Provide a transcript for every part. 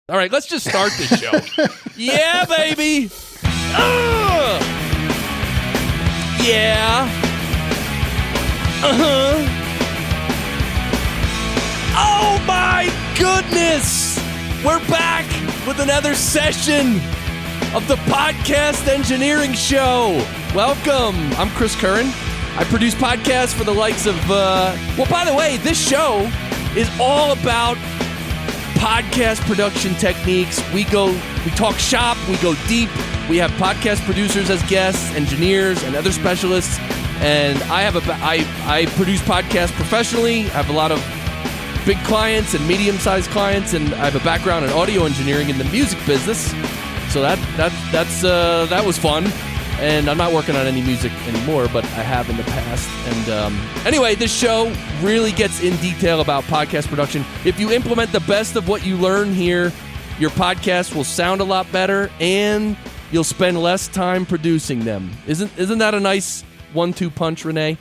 All right, let's just start this show. Yeah, baby. Yeah. Oh my goodness! We're back with another session of the Podcast Engineering Show. Welcome. I'm Chris Curran. I produce podcasts for the likes of, by the way, this show is all about podcast production techniques. We talk shop, we go deep. We have podcast producers as guests, engineers, and other specialists. And I produce podcasts professionally. I have a lot of big clients and medium-sized clients, and I have a background in audio engineering in the music business. So that was fun. And I'm not working on any music anymore, but I have in the past. And anyway, this show really gets in detail about podcast production. If you implement the best of what you learn here, your podcast will sound a lot better, and you'll spend less time producing them. Isn't that a nice 1-2 punch, René?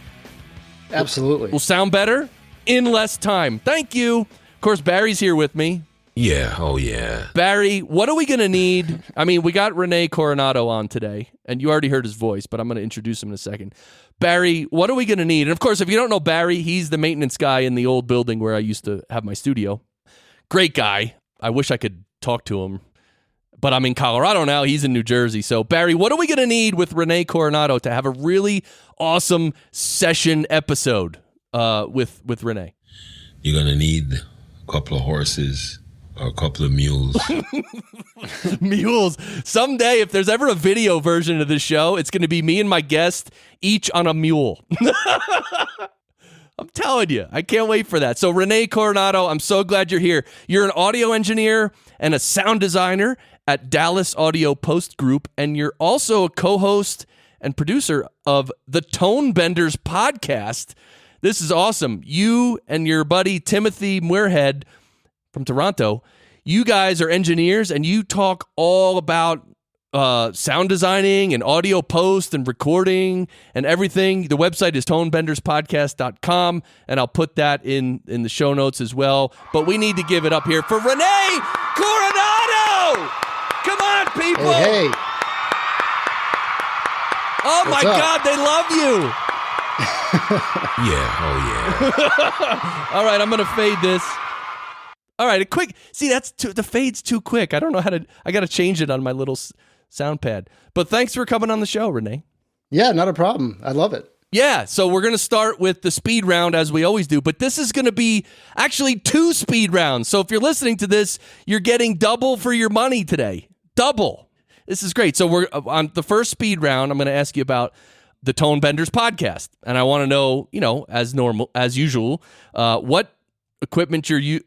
Absolutely. Will sound better in less time. Thank you. Of course, Barry's here with me. Yeah, oh yeah. Barry, what are we going to need? I mean, we got René Coronado on today, and you already heard his voice, but I'm going to introduce him in a second. Barry, what are we going to need? And of course, if you don't know Barry, he's the maintenance guy in the old building where I used to have my studio. Great guy. I wish I could talk to him, but I'm in Colorado now. He's in New Jersey. So, Barry, what are we going to need with René Coronado to have a really awesome session episode with René? You're going to need a couple of horses, or a couple of mules. Mules. Someday, if there's ever a video version of this show, it's going to be me and my guest, each on a mule. I'm telling you, I can't wait for that. So, René Coronado, I'm so glad you're here. You're an audio engineer and a sound designer at Dallas Audio Post Group, and you're also a co-host and producer of the Tonebenders Podcast. This is awesome. You and your buddy Timothy Muirhead from Toronto, you guys are engineers, and you talk all about sound designing and audio post and recording and everything. The website is tonebenderspodcast.com, and I'll put that in the show notes as well. But we need to give it up here for René Coronado! Come on, people! Hey. Oh, What's my up? God, they love you! Yeah, oh yeah. All right, I'm going to fade this. All right, the fade's too quick. I don't know I got to change it on my little sound pad. But thanks for coming on the show, René. Yeah, not a problem. I love it. Yeah, so we're going to start with the speed round as we always do, but this is going to be actually 2 speed rounds. So if you're listening to this, you're getting double for your money today. Double. This is great. So we're on the first speed round. I'm going to ask you about the Tonebenders Podcast, and I want to know, as usual, what equipment you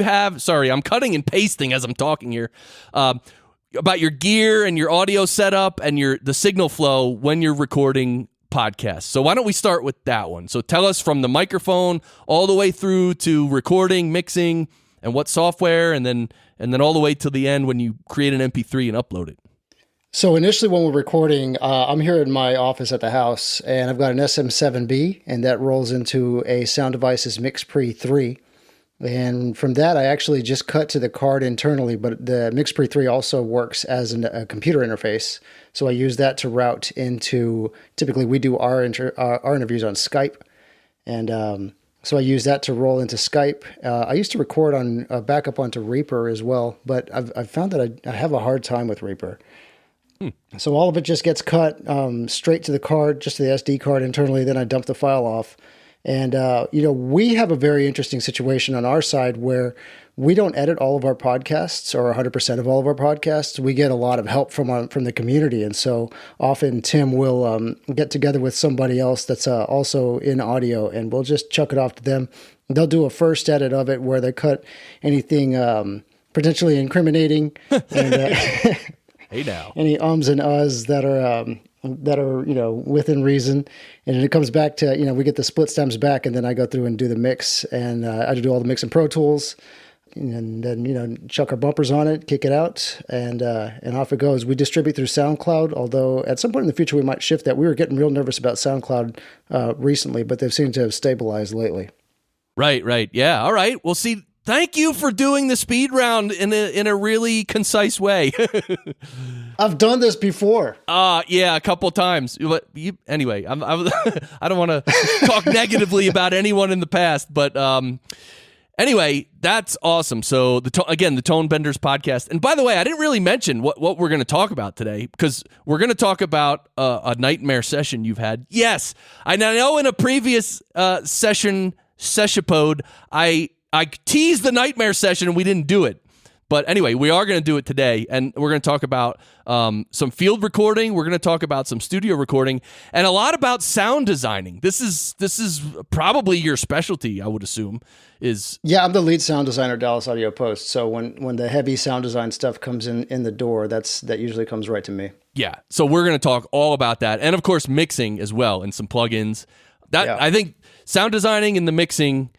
have. Sorry, I'm cutting and pasting as I'm talking here. About your gear and your audio setup and the signal flow when you're recording podcasts. So why don't we start with that one? So tell us from the microphone all the way through to recording, mixing, and what software, and then all the way to the end when you create an MP3 and upload it. So initially when we're recording, I'm here in my office at the house, and I've got an SM7B, and that rolls into a Sound Devices MixPre-3. And from that, I actually just cut to the card internally, but the MixPre-3 also works as a computer interface. So I use that to route into, typically we do our interviews on Skype. And so I use that to roll into Skype. I used to record on backup onto Reaper as well, but I've found that I have a hard time with Reaper. So all of it just gets cut straight to the card, just to the SD card internally. Then I dump the file off. And, we have a very interesting situation on our side where we don't edit all of our podcasts or 100% of all of our podcasts. We get a lot of help from the community. And so often Tim will get together with somebody else that's also in audio, and we'll just chuck it off to them. They'll do a first edit of it where they cut anything potentially incriminating and Hey now. any ums and uhs that are within reason, and then it comes back to we get the split stems back, and then I go through and do the mix, and I do all the mix in ProTools, and then chuck our bumpers on it, kick it out, and off it goes. We distribute through SoundCloud, although at some point in the future we might shift that. We were getting real nervous about SoundCloud recently, but they've seemed to have stabilized lately. Right. Yeah. All right. Well, see, Thank you for doing the speed round in a really concise way. I've done this before. Yeah, a couple times. Anyway, I don't want to talk negatively about anyone in the past, but anyway, that's awesome. So the Tonebenders Podcast. And by the way, I didn't really mention what we're going to talk about today, because we're going to talk about a nightmare session you've had. Yes, I know in a previous session-pod, I teased the nightmare session and we didn't do it. But anyway, we are going to do it today, and we're going to talk about some field recording. We're going to talk about some studio recording, and a lot about sound designing. This is probably your specialty, I would assume. Yeah, I'm the lead sound designer at Dallas Audio Post. So when the heavy sound design stuff comes in the door, that usually comes right to me. Yeah, so we're going to talk all about that, and of course mixing as well, and some plugins. I think sound designing and the mixing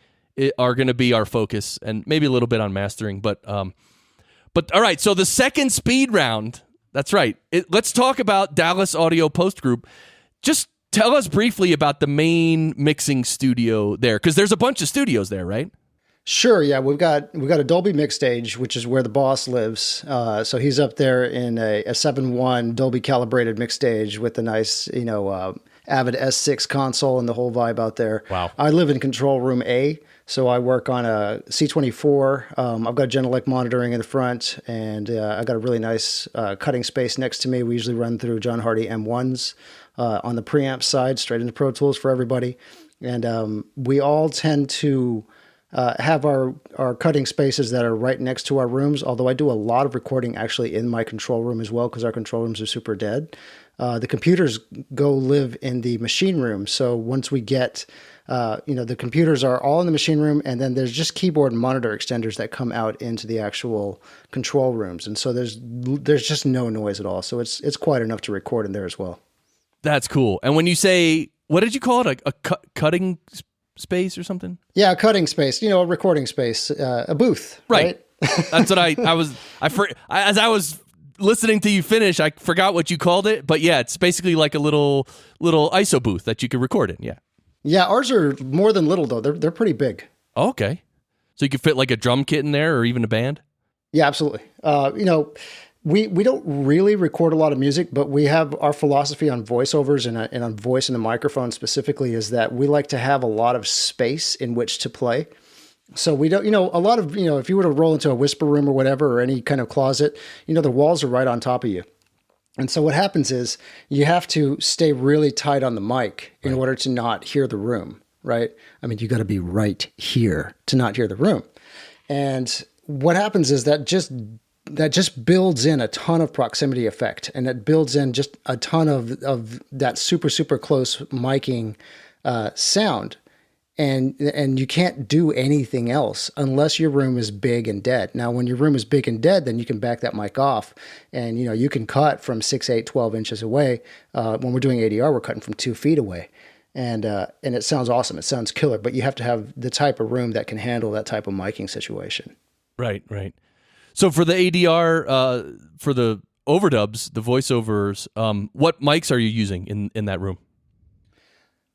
are going to be our focus, and maybe a little bit on mastering, but all right, so the second speed round, that's right. Let's talk about Dallas Audio Post Group. Just tell us briefly about the main mixing studio there, because there's a bunch of studios there, right? Sure, yeah. We've got a Dolby mix stage, which is where the boss lives. So he's up there in a 7.1 Dolby calibrated mix stage with a nice, Avid S6 console and the whole vibe out there. Wow. I live in control room A, so I work on a C24. I've got Genelec monitoring in the front, and I got a really nice cutting space next to me. We usually run through John Hardy M1s on the preamp side, straight into Pro Tools for everybody. And we all tend to have our cutting spaces that are right next to our rooms, although I do a lot of recording actually in my control room as well, because our control rooms are super dead. The computers go live in the machine room. So once we get, the computers are all in the machine room, and then there's just keyboard and monitor extenders that come out into the actual control rooms. And so there's just no noise at all. So it's quiet enough to record in there as well. That's cool. And when you say, what did you call it? A cutting space or something? Yeah, a cutting space, a recording space, a booth. Right. That's what as I was listening to you finish, I forgot what you called it, but yeah, it's basically like a little ISO booth that you can record in. Yeah. Yeah, ours are more than little though. They're pretty big. Oh, okay. So you could fit like a drum kit in there, or even a band? Yeah, absolutely. We don't really record a lot of music, but we have our philosophy on voiceovers and on voice and the microphone specifically is that we like to have a lot of space in which to play. So we don't, a lot of, if you were to roll into a whisper room or whatever, or any kind of closet, the walls are right on top of you. And so what happens is you have to stay really tight on the mic in order to not hear the room, right? I mean, you got to be right here to not hear the room. And what happens is that just builds in a ton of proximity effect, and it builds in just a ton of that super, super close miking sound. And you can't do anything else unless your room is big and dead. Now, when your room is big and dead, then you can back that mic off, and you can cut from 6, 8, 12 inches away. When we're doing ADR, we're cutting from 2 feet away, and it sounds awesome. It sounds killer, but you have to have the type of room that can handle that type of miking situation. Right. So for the ADR, for the overdubs, the voiceovers, what mics are you using in that room?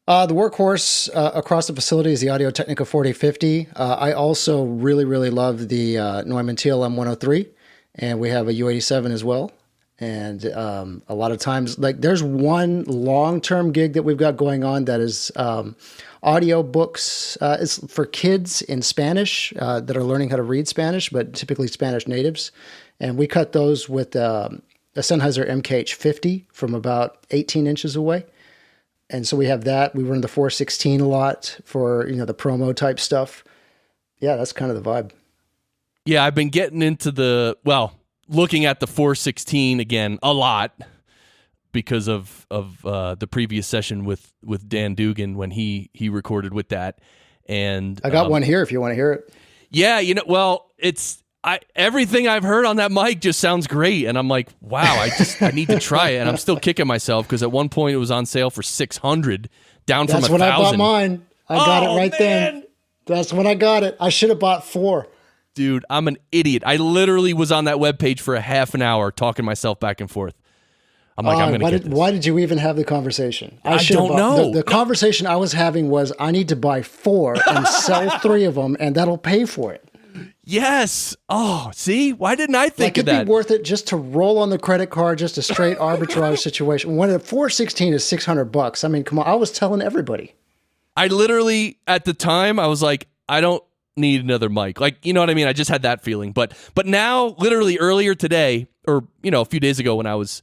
The workhorse across the facility is the Audio-Technica 4050. I also really, really love the Neumann TLM 103, and we have a U87 as well. And a lot of times, like there's one long-term gig that we've got going on that is audio books. It's for kids in Spanish that are learning how to read Spanish, but typically Spanish natives. And we cut those with a Sennheiser MKH50 from about 18 inches away. And so we have that. We run the 416 a lot for, the promo type stuff. Yeah, that's kind of the vibe. Yeah, I've been getting into looking at the 416 again a lot because of the previous session with Dan Dugan when he recorded with that. And I got one here if you want to hear it. Yeah, everything I've heard on that mic just sounds great, and I'm like, wow, I need to try it, and I'm still kicking myself because at one point it was on sale for $600, down from $1,000. That's when I bought mine. I got it right then. That's when I got it. I should have bought 4. Dude, I'm an idiot. I literally was on that webpage for a half an hour talking myself back and forth. I'm like, I'm going to get this. Why did you even have the conversation? I don't know. The conversation I was having was, I need to buy 4 and sell 3 of them, and that'll pay for it. Yes. Oh, see? Why didn't I think of that? It'd be worth it just to roll on the credit card, just a straight arbitrage situation. When a 416 is $600, I mean, come on. I was telling everybody. I literally, at the time, I was like, I don't need another mic. Like, you know what I mean? I just had that feeling. But now, literally earlier today, or, a few days ago when I was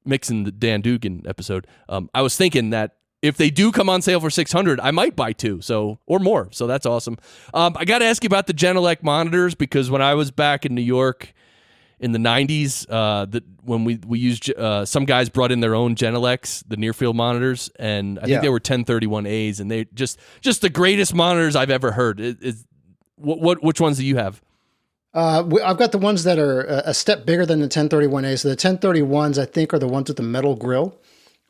mixing the Dan Dugan episode, I was thinking that if they do come on sale for $600, I might buy two, or more. So that's awesome. I got to ask you about the Genelec monitors, because when I was back in New York in the 90s, when we used, some guys brought in their own Genelecs, the near field monitors, and I think they were 1031As, and they just the greatest monitors I've ever heard. Which ones do you have? I've got the ones that are a step bigger than the 1031As. So the 1031s, I think, are the ones with the metal grill.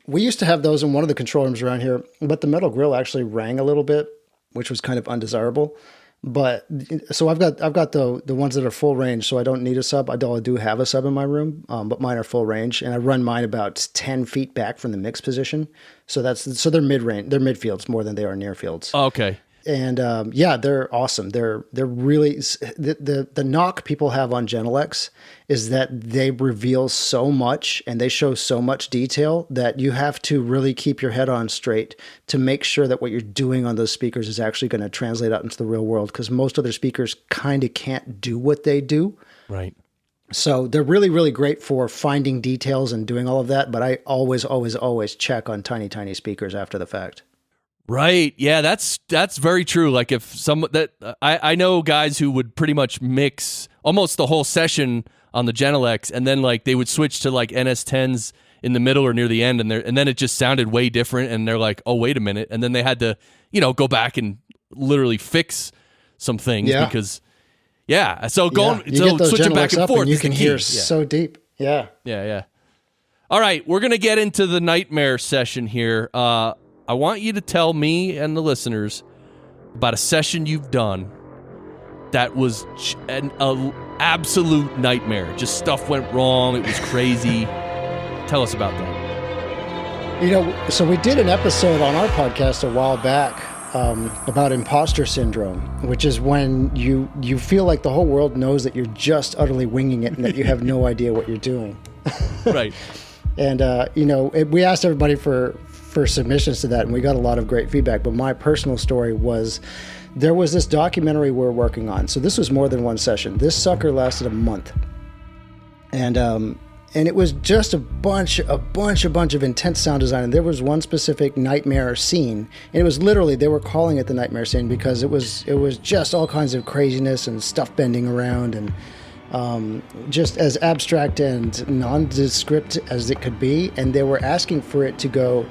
We used to have those in one of the control rooms around here, but the metal grill actually rang a little bit, which was kind of undesirable. But so I've got the ones that are full range, so I don't need a sub. I do have a sub in my room, but mine are full range, and I run mine about 10 feet back from the mix position. So they're mid range, they're midfields more than they are near fields. Oh, okay. And they're awesome. They're really the knock people have on Genelecs is that they reveal so much and they show so much detail that you have to really keep your head on straight to make sure that what you're doing on those speakers is actually going to translate out into the real world, because most other speakers kind of can't do what they do. Right. So they're really, really great for finding details and doing all of that. But I always, always, always check on tiny, tiny speakers after the fact. Right. Yeah, that's very true. Like if I know guys who would pretty much mix almost the whole session on the Genelecs, and then like they would switch to like NS10s in the middle or near the end, and then it just sounded way different, and they're like, oh, wait a minute, and then they had to go back and literally fix some things because so switching back and forth, and you can hear so deep. Yeah. All right, we're gonna get into the nightmare session here. I want you to tell me and the listeners about a session you've done that was an absolute nightmare. Just stuff went wrong. It was crazy. Tell us about that. So we did an episode on our podcast a while back about imposter syndrome, which is when you feel like the whole world knows that you're just utterly winging it and that you have no idea what you're doing. Right. And, we asked everybody for submissions to that, and we got a lot of great feedback. But my personal story was, there was this documentary we're working on. So this was more than one session. This sucker lasted a month. And it was just a bunch of intense sound design. And there was one specific nightmare scene. And it was literally, they were calling it the nightmare scene because it was just all kinds of craziness and stuff bending around, and just as abstract and nondescript as it could be. And they were asking for it to go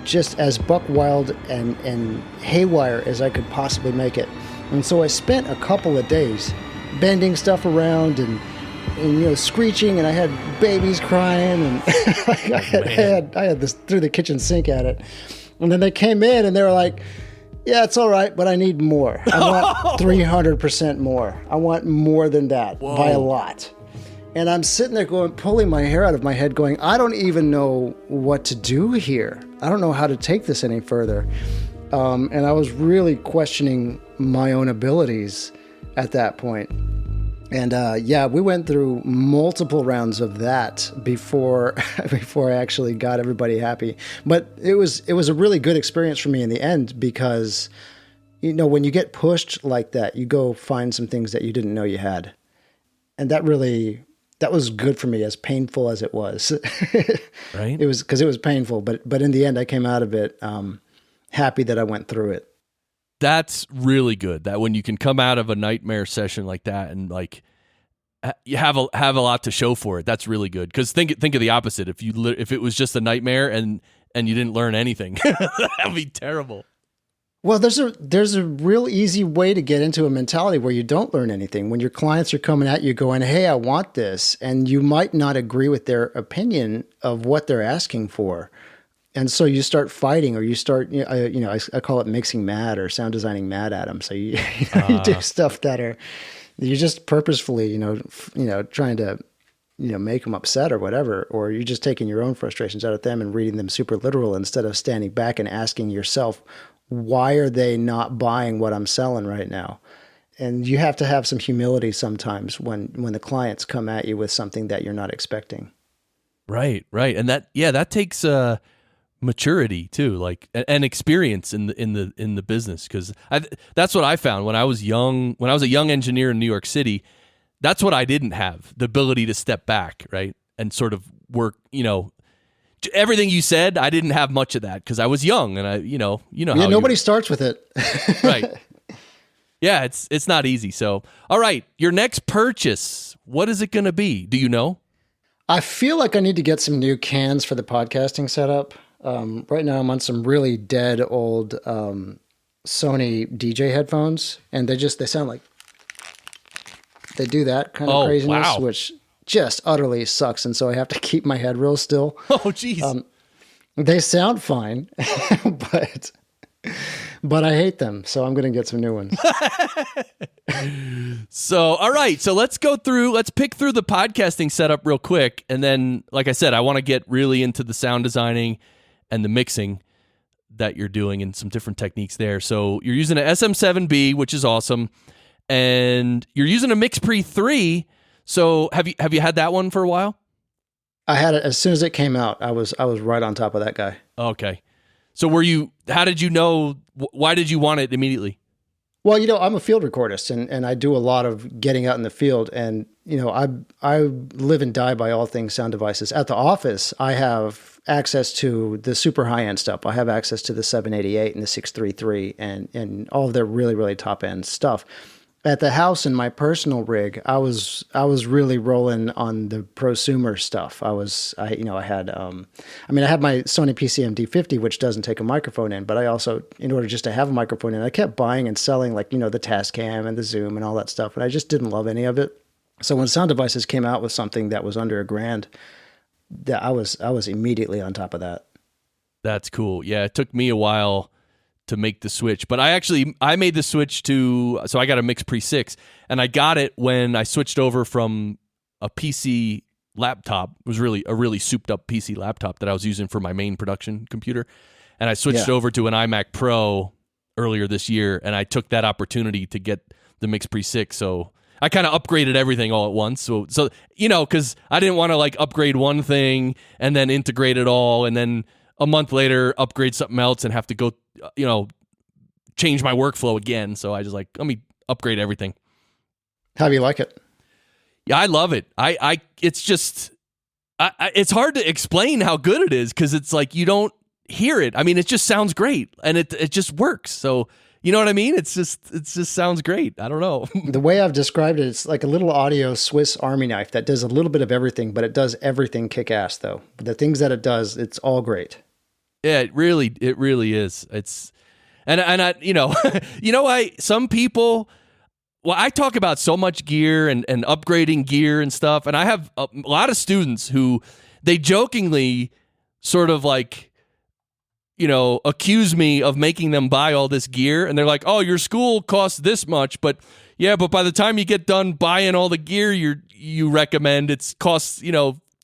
just as buck wild and haywire as I could possibly make it. And so I spent a couple of days bending stuff around and screeching, and I had babies crying, and I had this through the kitchen sink at it. And then they came in and they were like, yeah, it's all right, but I need more. I want 300% more. I want more than that. Whoa. By a lot. And I'm sitting there pulling my hair out of my head going, I don't even know what to do here. I don't know how to take this any further. And I was really questioning my own abilities at that point. And we went through multiple rounds of that before I actually got everybody happy. But it was a really good experience for me in the end, because when you get pushed like that, you go find some things that you didn't know you had. And that was good for me, as painful as it was. Right? It was, because it was painful, but in the end I came out of it happy that I went through it. That's really good. That when you can come out of a nightmare session like that and like you have a lot to show for it. That's really good. Because think of the opposite. If it was just a nightmare and you didn't learn anything, that'd be terrible. Well, there's a real easy way to get into a mentality where you don't learn anything. When your clients are coming at you going, "Hey, I want this," and you might not agree with their opinion of what they're asking for. And so you start fighting, or you start, I call it mixing mad or sound designing mad at them. So you do stuff that you're just purposefully, trying to, make them upset or whatever, or you're just taking your own frustrations out of them and reading them super literal instead of standing back and asking yourself, why are they not buying what I'm selling right now? and you have to have some humility sometimes when the clients come at you with something that you're not expecting. Right. And that takes maturity too, like and experience in the business. Because that's what I found when I was young. When I was a young engineer in New York City, that's what I didn't have, the ability to step back, right, and sort of work. Everything you said, I didn't have much of that because I was young, and how nobody starts with it, right? Yeah, it's not easy. So, all right, your next purchase, what is it going to be? Do you know? I feel like I need to get some new cans for the podcasting setup. Right now I'm on some really dead old Sony DJ headphones, and they sound like they do that kind of craziness, wow. which just utterly sucks. And so I have to keep my head real still. Oh, geez. They sound fine, but I hate them. So I'm going to get some new ones. So, all right. So let's pick through the podcasting setup real quick. And then, like I said, I want to get really into the sound designing and the mixing that you're doing and some different techniques there. So you're using an SM7B, which is awesome. And you're using a MixPre-3. So have you had that one for a while? I had it as soon as it came out. I was right on top of that guy. Okay. So how did you know, why did you want it immediately? Well, I'm a field recordist and I do a lot of getting out in the field, and I live and die by all things sound devices. At the office, I have access to the super high-end stuff. I have access to the 788 and the 633 and all of their really, really top-end stuff. At the house in my personal rig, I was really rolling on the prosumer stuff. I had my Sony PCM D50, which doesn't take a microphone in, but I also, in order just to have a microphone in, I kept buying and selling the Tascam and the Zoom and all that stuff, and I just didn't love any of it. So when Sound Devices came out with something that was under $1,000, I was immediately on top of that. That's cool. Yeah, it took me a while to make the switch, but I made the switch so I got a MixPre-6, and I got it when I switched over from a PC laptop. It was really a really souped up PC laptop that I was using for my main production computer, and I switched over to an iMac Pro earlier this year, and I took that opportunity to get the MixPre-6. So I kind of upgraded everything all at once. So because I didn't want to upgrade one thing and then integrate it all, and then a month later upgrade something else and have to go change my workflow again. So I just let me upgrade everything. How do you like it? Yeah, I love it. It's hard to explain how good it is because it's you don't hear it. I mean, it just sounds great and it just works. So you know what I mean? It just sounds great. I don't know. The way I've described it, it's like a little audio Swiss Army knife that does a little bit of everything, but it does everything kick ass though. The things that it does, it's all great. Yeah, it really is. It's and I some people. Well, I talk about so much gear and upgrading gear and stuff, and I have a lot of students who they jokingly sort of accuse me of making them buy all this gear, and they're like, "Oh, your school costs this much, but by the time you get done buying all the gear you recommend, it costs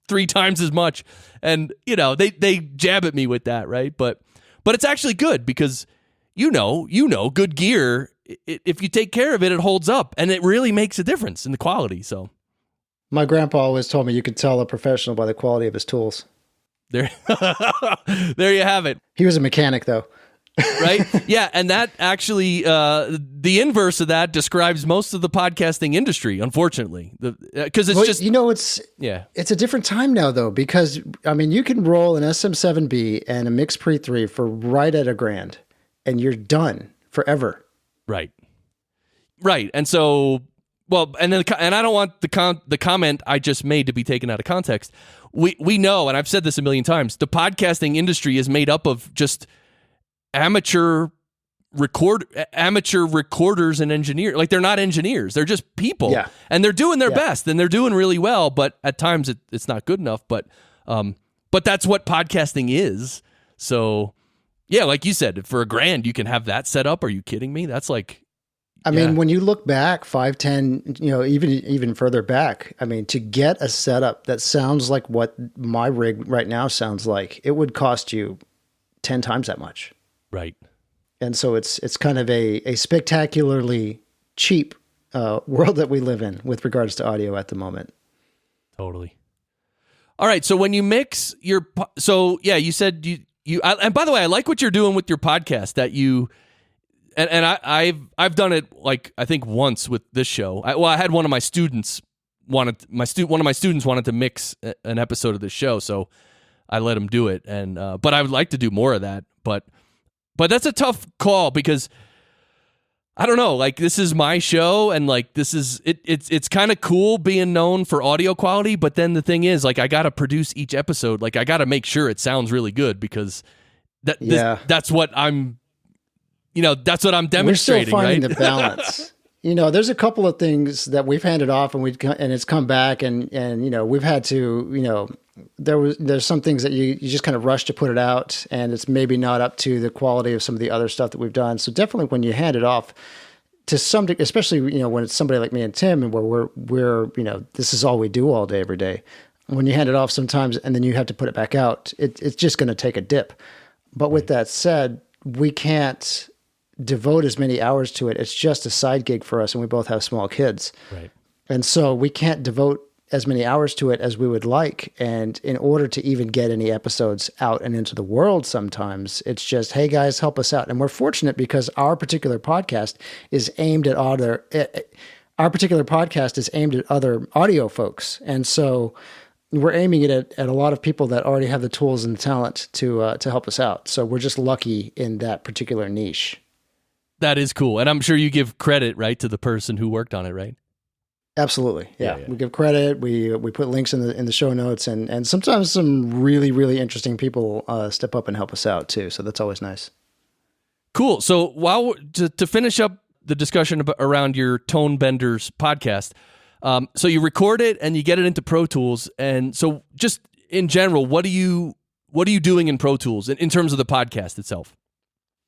3 times as much." And they jab at me with that, right? But it's actually good because good gear, if you take care of it, it holds up, and it really makes a difference in the quality. So my grandpa always told me you could tell a professional by the quality of his tools. There you have it. He was a mechanic though. Right? Yeah, and that actually, the inverse of that describes most of the podcasting industry, unfortunately. Because it's it's a different time now though, because you can roll an SM7B and a MixPre-3 for right at $1,000, and you're done forever. Right. And so, and I don't want the comment I just made to be taken out of context. We know, and I've said this a million times, the podcasting industry is made up of just amateur recorders and engineers. They're not engineers, they're just people. Yeah. And they're doing their best, and they're doing really well, but at times it's not good enough. But that's what podcasting is. So yeah, like you said, for $1,000 you can have that set up. Are you kidding me? That's when you look back 5, 10, even further back, to get a setup that sounds like what my rig right now sounds like, it would cost you 10 times that much. Right. And so it's kind of a spectacularly cheap world that we live in with regards to audio at the moment. Totally. All right. So when you mix you said and by the way, I like what you're doing with your podcast that I've done it like, I think once with this show. I had one of my students one of my students wanted to mix an episode of this show. So I let him do it. And, but I would like to do more of that, but that's a tough call because I don't know, like this is my show and like this is it's kind of cool being known for audio quality, but then the thing is like I got to produce each episode, like I got to make sure it sounds really good because that's what I'm that's what I'm demonstrating. We're still finding right? the balance. There's a couple of things that we've handed off and it's come back and we've had to, there's some things that you just kind of rush to put it out and it's maybe not up to the quality of some of the other stuff that we've done. So definitely when you hand it off to somebody, especially, when it's somebody like me and Tim and where we're this is all we do all day, every day. When you hand it off sometimes and then you have to put it back out, it's just going to take a dip. But with that said, we can't devote as many hours to it. It's just a side gig for us and we both have small kids. Right. And so we can't devote as many hours to it as we would like. And in order to even get any episodes out and into the world, sometimes it's just, hey guys, help us out. And we're fortunate because our particular podcast is aimed at other audio folks. And so we're aiming it at a lot of people that already have the tools and the talent to help us out. So we're just lucky in that particular niche. That is cool. And I'm sure you give credit, right, to the person who worked on it, right? Absolutely. Yeah. We give credit. We put links in the show notes and sometimes some really, really interesting people step up and help us out too. So that's always nice. Cool. So to finish up the discussion around your Tonebenders podcast, so you record it and you get it into Pro Tools. And so just in general, what are you doing in Pro Tools in terms of the podcast itself?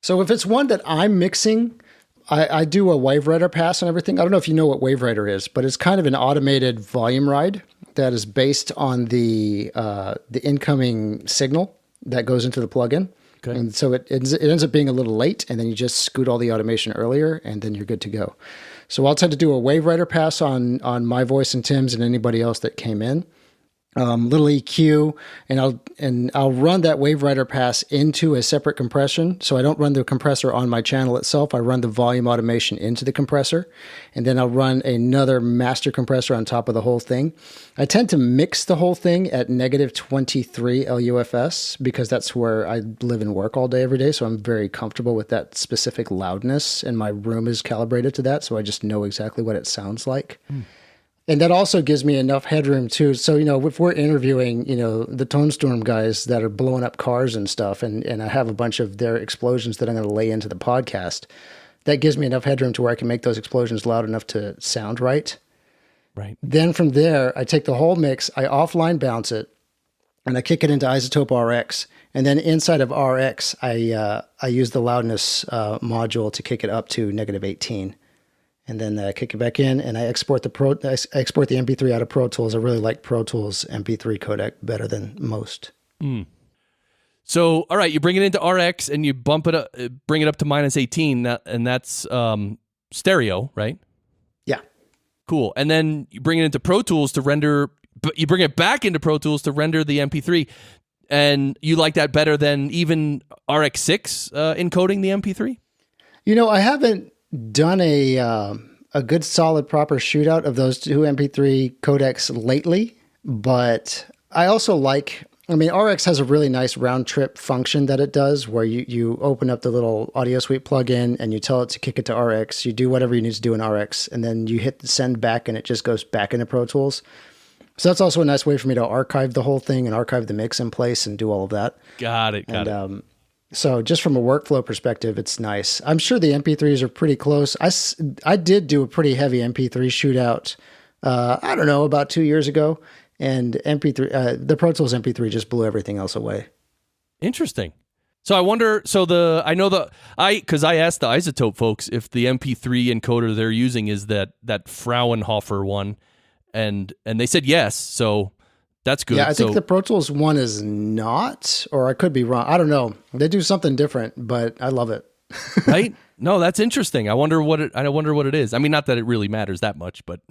So if it's one that I'm mixing, I do a wave writer pass and everything. I don't know if you know what wave writer is, but it's kind of an automated volume ride that is based on the incoming signal that goes into the plugin. Okay. And so it ends up being a little late, and then you just scoot all the automation earlier, and then you're good to go. So I'll tend to do a wave writer pass on my voice and Tim's and anybody else that came in. Little EQ, and I'll run that wave writer pass into a separate compression. So I don't run the compressor on my channel itself. I run the volume automation into the compressor, and then I'll run another master compressor on top of the whole thing. I tend to mix the whole thing at -23 LUFS because that's where I live and work all day, every day. So I'm very comfortable with that specific loudness, and my room is calibrated to that. So I just know exactly what it sounds like. And that also gives me enough headroom too. So, if we're interviewing, the Tone Storm guys that are blowing up cars and stuff, and I have a bunch of their explosions that I'm going to lay into the podcast, that gives me enough headroom to where I can make those explosions loud enough to sound right. Right. Then from there, I take the whole mix, I offline bounce it, and I kick it into Isotope RX. And then inside of RX, I use the loudness module to kick it up to -18. And then I kick it back in, and I export the MP3 out of Pro Tools. I really like Pro Tools MP3 codec better than most. So, all right, you bring it into RX, and you bring it up to -18, and that's stereo, right? Yeah. Cool. And then you bring it into Pro Tools to render, but you bring it back into Pro Tools to render the MP3, and you like that better than even RX6 encoding the MP3? I haven't done a good solid proper shootout of those two MP3 codecs lately, but I also RX has a really nice round trip function that it does where you open up the little audio suite plugin and you tell it to kick it to RX. You do whatever you need to do in RX, and then you hit the send back and it just goes back into Pro Tools. So that's also a nice way for me to archive the whole thing and archive the mix in place and do all of that. Got it. So just from a workflow perspective, it's nice. I'm sure the MP3s are pretty close. I did do a pretty heavy MP3 shootout, I don't know, about 2 years ago. And the Pro Tools MP3 just blew everything else away. Interesting. So I wonder, because I asked the Isotope folks if the MP3 encoder they're using is that Fraunhofer one, and they said yes, so that's good. Yeah, I think the Pro Tools one is not, or I could be wrong. I don't know. They do something different, but I love it. Right? No, that's interesting. I wonder what it is. I mean, not that it really matters that much, but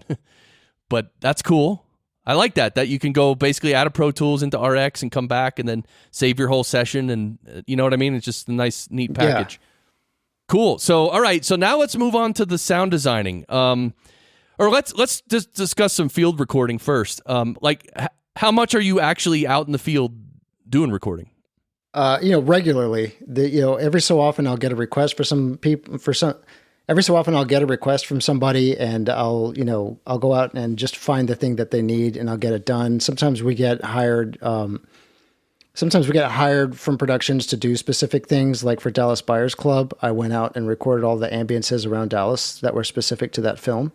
but that's cool. I like that you can go basically out of Pro Tools into RX and come back and then save your whole session, and you know what I mean? It's just a nice, neat package. Yeah. Cool. So, all right. So now let's move on to the sound designing. Or let's just discuss some field recording first. How much are you actually out in the field doing recording? Regularly. Every so often I'll get a request every so often I'll get a request from somebody, and I'll go out and just find the thing that they need, and I'll get it done. Sometimes we get hired. Sometimes we get hired from productions to do specific things. Like for Dallas Buyers Club, I went out and recorded all the ambiences around Dallas that were specific to that film.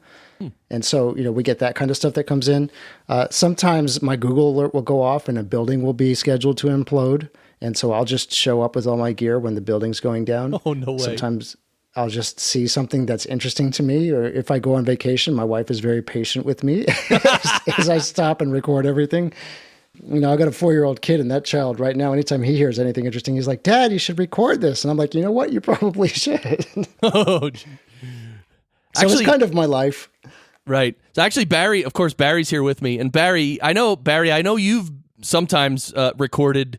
And so, we get that kind of stuff that comes in. Sometimes my Google alert will go off and a building will be scheduled to implode. And so I'll just show up with all my gear when the building's going down. Oh, no way. Sometimes I'll just see something that's interesting to me. Or if I go on vacation, my wife is very patient with me as I stop and record everything. I got a 4-year-old kid, and that child right now, anytime he hears anything interesting, he's like, Dad, you should record this. And I'm like, you know what? You probably should. Oh, so it's kind of my life. Right. So actually, Barry's here with me. And Barry, I know you've sometimes recorded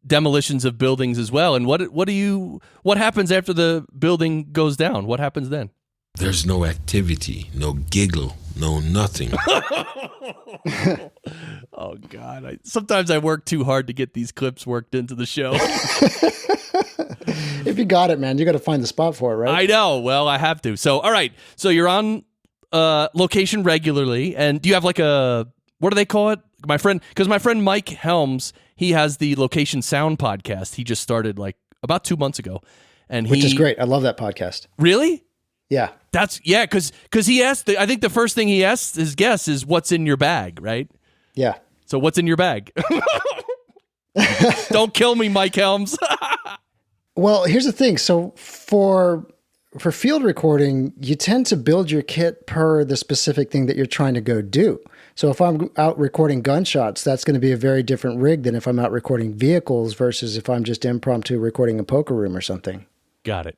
demolitions of buildings as well. And what happens after the building goes down? What happens then? There's no activity, no giggle, no nothing. Oh, God. Sometimes I work too hard to get these clips worked into the show. If you got it, man, you got to find the spot for it, right? I know. Well, I have to. So, all right. So you're on location regularly, and do you have like what do they call it? My friend Mike Helms, he has the Location Sound podcast. He just started like about 2 months ago. Which is great. I love that podcast. Really? Yeah. Because he asked, I think the first thing he asked his guest is what's in your bag, right? Yeah. So what's in your bag? Don't kill me, Mike Helms. Well, here's the thing. So for field recording, you tend to build your kit per the specific thing that you're trying to go do. So if I'm out recording gunshots, that's going to be a very different rig than if I'm out recording vehicles versus if I'm just impromptu recording a poker room or something. Got it.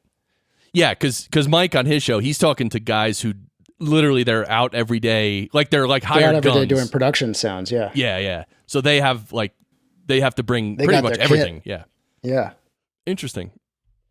Yeah, because Mike on his show, he's talking to guys who literally they're out every day, like they're like hired guns. They're out every day doing production sounds, yeah. Yeah. So they have to bring pretty much everything. Kit. Yeah. Interesting.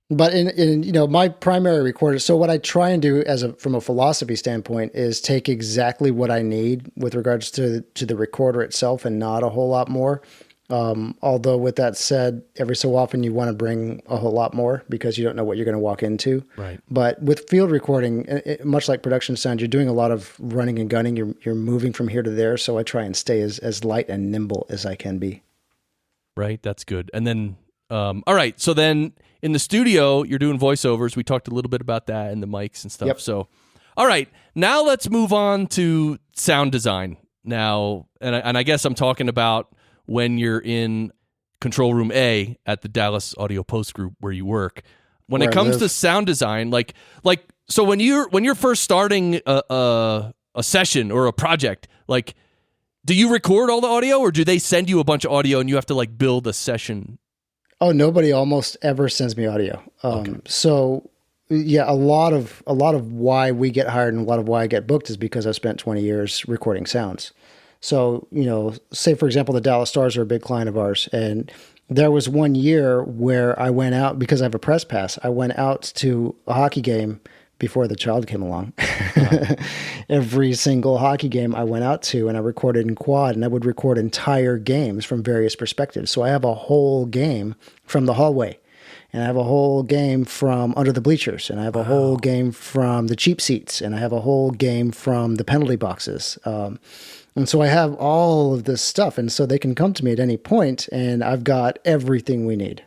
But in my primary recorder, so what I try and do from a philosophy standpoint is take exactly what I need with regards to the recorder itself and not a whole lot more. Although with that said, every so often you want to bring a whole lot more because you don't know what you're going to walk into. Right. But with field recording, much like production sound, you're doing a lot of running and gunning. You're moving from here to there. So I try and stay as light and nimble as I can be. Right. That's good. And then, all right. So then in the studio, you're doing voiceovers. We talked a little bit about that and the mics and stuff. Yep. So, all right. Now let's move on to sound design. Now, and I guess I'm talking about when you're in Control Room A at the Dallas Audio Post Group where you work. When it comes to sound design, so when you're first starting a session or a project, like, do you record all the audio or do they send you a bunch of audio and you have to like build a session? Oh, nobody almost ever sends me audio. Okay. So yeah, a lot of why we get hired and a lot of why I get booked is because I've spent 20 years recording sounds. So, say for example, the Dallas Stars are a big client of ours. And there was one year where I went out because I have a press pass. I went out to a hockey game before the child came along. Every single hockey game I went out to and I recorded in quad, and I would record entire games from various perspectives. So I have a whole game from the hallway, and I have a whole game from under the bleachers, and I have a whole game from the cheap seats, and I have a whole game from the penalty boxes. And so I have all of this stuff, and so they can come to me at any point, and I've got everything we need.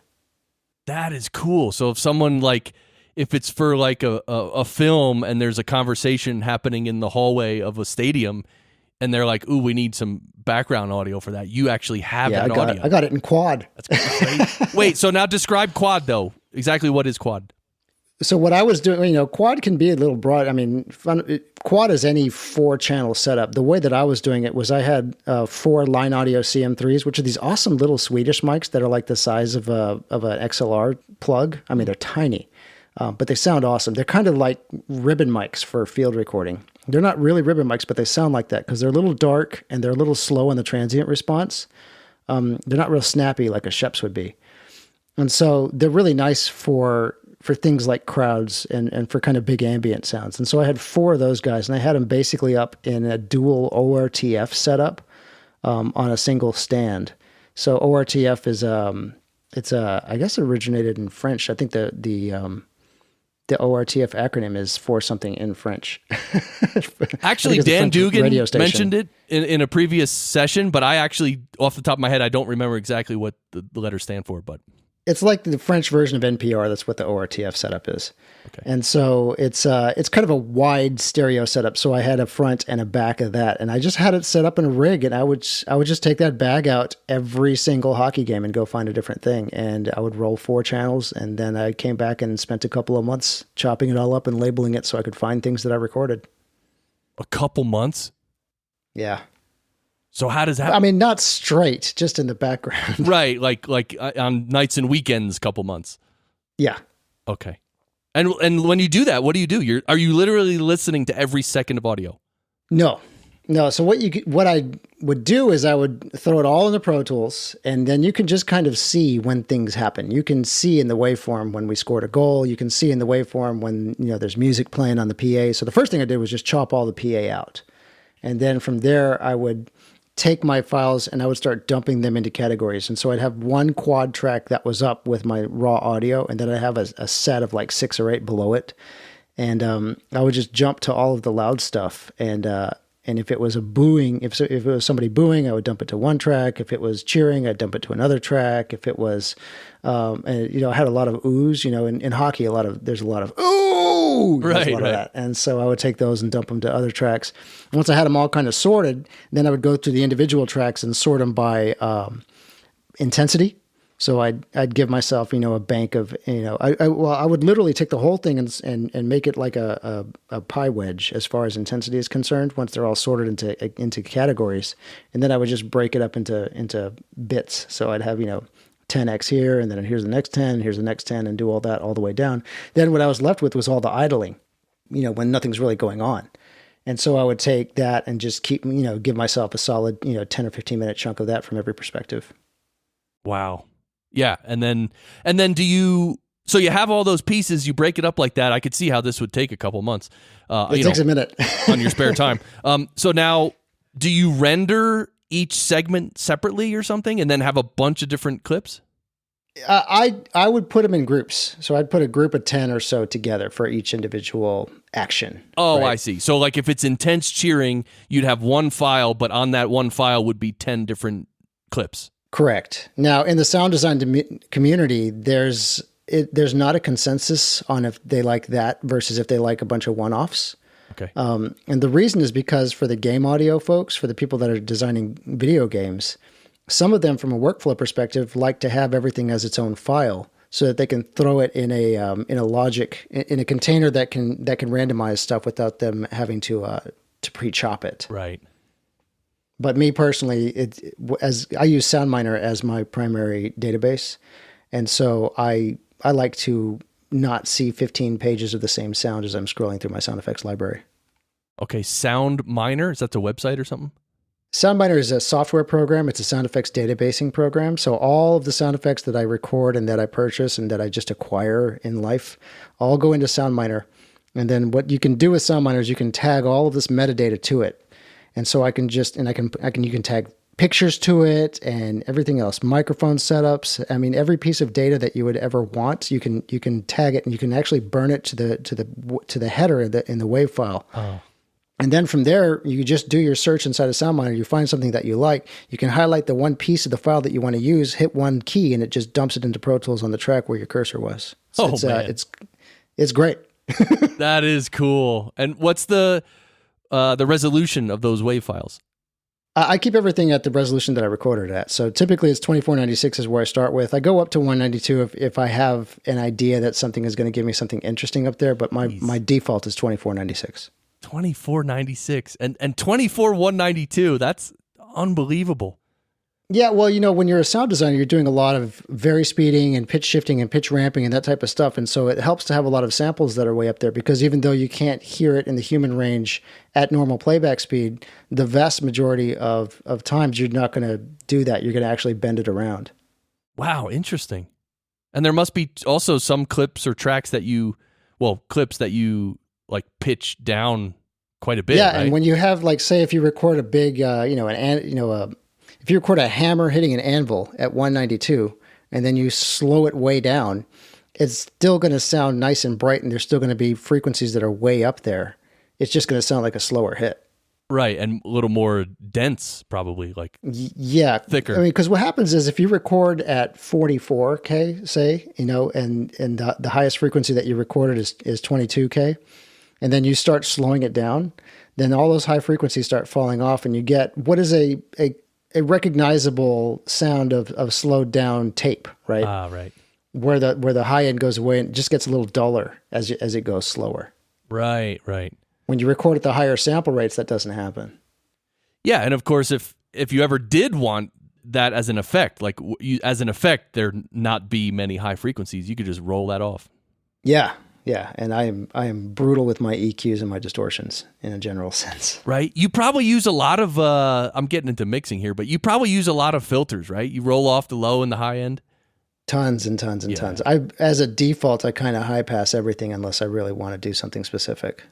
That is cool. So if it's for like a film and there's a conversation happening in the hallway of a stadium, and they're like, "Ooh, we need some background audio for that," you actually have that audio. I got it in quad. That's great. Wait, so now describe quad though. Exactly what is quad? So what I was doing, quad can be a little broad. I mean, quad is any 4-channel setup. The way that I was doing it was I had 4 line audio CM3s, which are these awesome little Swedish mics that are like the size of an XLR plug. I mean, they're tiny. but they sound awesome. They're kind of like ribbon mics for field recording. They're not really ribbon mics, but they sound like that because they're a little dark and they're a little slow in the transient response. They're not real snappy like a Sheps would be. And so they're really nice for things like crowds and for kind of big ambient sounds. And so I had 4 of those guys, and I had them basically up in a dual ORTF setup on a single stand. So ORTF is I guess originated in French. I think the ORTF acronym is for something in French. Actually, Dan Dugan mentioned it in a previous session, but I actually, off the top of my head, I don't remember exactly what the letters stand for, but it's like the French version of NPR. That's what the ORTF setup is. Okay. And so it's kind of a wide stereo setup. So I had a front and a back of that, and I just had it set up in a rig, and I would just take that bag out every single hockey game and go find a different thing. And I would roll 4 channels, and then I came back and spent a couple of months chopping it all up and labeling it so I could find things that I recorded. A couple months? Yeah. So how does that? I mean, not straight, just in the background. Right, like on nights and weekends, couple months. Yeah. Okay. And when you do that, what do you do? Are you literally listening to every second of audio? No. So what I would do is I would throw it all into Pro Tools, and then you can just kind of see when things happen. You can see in the waveform when we scored a goal. You can see in the waveform when there's music playing on the PA. So the first thing I did was just chop all the PA out, and then from there I would take my files and I would start dumping them into categories. And so I'd have one quad track that was up with my raw audio, and then I'd have a set of like 6 or 8 below it. And I would just jump to all of the loud stuff. And if it was a booing, if it was somebody booing, I would dump it to one track. If it was cheering, I'd dump it to another track. If it was, I had a lot of oohs, in hockey, there's a lot of ooh, right. Of that. And so I would take those and dump them to other tracks. Once I had them all kind of sorted, then I would go through the individual tracks and sort them by intensity. So I'd give myself, a bank of, I would literally take the whole thing and make it like a pie wedge as far as intensity is concerned. Once they're all sorted into categories, and then I would just break it up into bits. So I'd have 10x here, and then here's the next 10, here's the next 10, and do all that all the way down. Then what I was left with was all the idling, when nothing's really going on. And so I would take that and just keep, give myself a solid, 10 or 15 minute chunk of that from every perspective. Wow. Yeah. And then so you have all those pieces, you break it up like that. I could see how this would take a couple months. It takes a minute on your spare time. So now, do you render each segment separately or something and then have a bunch of different clips? I would put them in groups. So I'd put a group of 10 or so together for each individual action. Oh, right? I see. So like if it's intense cheering, you'd have one file, but on that one file would be 10 different clips. Correct. Now, in the sound design community, there's not a consensus on if they like that versus if they like a bunch of one-offs. Okay. And the reason is because for the game audio folks, for the people that are designing video games, some of them from a workflow perspective like to have everything as its own file so that they can throw it in a logic, in a container that can randomize stuff without them having to pre-chop it. Right. But me personally, as I use Soundminer as my primary database, and so I like to not see 15 pages of the same sound as I'm scrolling through my sound effects library. Okay, Soundminer, is that the website or something? Soundminer is a software program. It's a sound effects databasing program. So all of the sound effects that I record and that I purchase and that I just acquire in life all go into Soundminer. And then what you can do with Soundminer is you can tag all of this metadata to it. And so you can tag pictures to it and everything else, microphone setups. I mean, every piece of data that you would ever want, you can tag it, and you can actually burn it to the header in the WAV file. Oh. And then from there, you just do your search inside of Soundminer. You find something that you like. You can highlight the one piece of the file that you want to use, hit one key, and it just dumps it into Pro Tools on the track where your cursor was. So it's great. That is cool. And what's the resolution of those WAV files? I keep everything at the resolution that I recorded at. So typically it's 2496 is where I start with. I go up to 192 if I have an idea that something is going to give me something interesting up there, but my default is 2496. 2496 and 24192. That's unbelievable. Yeah, well, when you're a sound designer, you're doing a lot of vari speeding and pitch shifting and pitch ramping and that type of stuff. And so it helps to have a lot of samples that are way up there, because even though you can't hear it in the human range at normal playback speed, the vast majority of times you're not going to do that. You're going to actually bend it around. Wow, interesting. And there must be also some clips or tracks that you like pitch down quite a bit. Yeah, right? and when you have, like, say, if you record a big, if you record a hammer hitting an anvil at 192 and then you slow it way down, it's still going to sound nice and bright, and there's still going to be frequencies that are way up there. It's just going to sound like a slower hit. Right, and a little more dense, probably, like thicker. I mean, because what happens is if you record at 44K, say, and the highest frequency that you recorded is 22K, and then you start slowing it down, then all those high frequencies start falling off, and you get what is a recognizable sound of slowed down tape, right? Right. Where the high end goes away and it just gets a little duller as it goes slower. Right. When you record at the higher sample rates, that doesn't happen. Yeah, and of course, if you ever did want that as an effect, like as an effect, there not be many high frequencies, you could just roll that off. Yeah, and I am brutal with my EQs and my distortions in a general sense. Right. You probably use a lot of. I'm getting into mixing here, but you probably use a lot of filters, right? You roll off the low and the high end. Tons and tons and tons. As a default, I kind of high pass everything unless I really want to do something specific.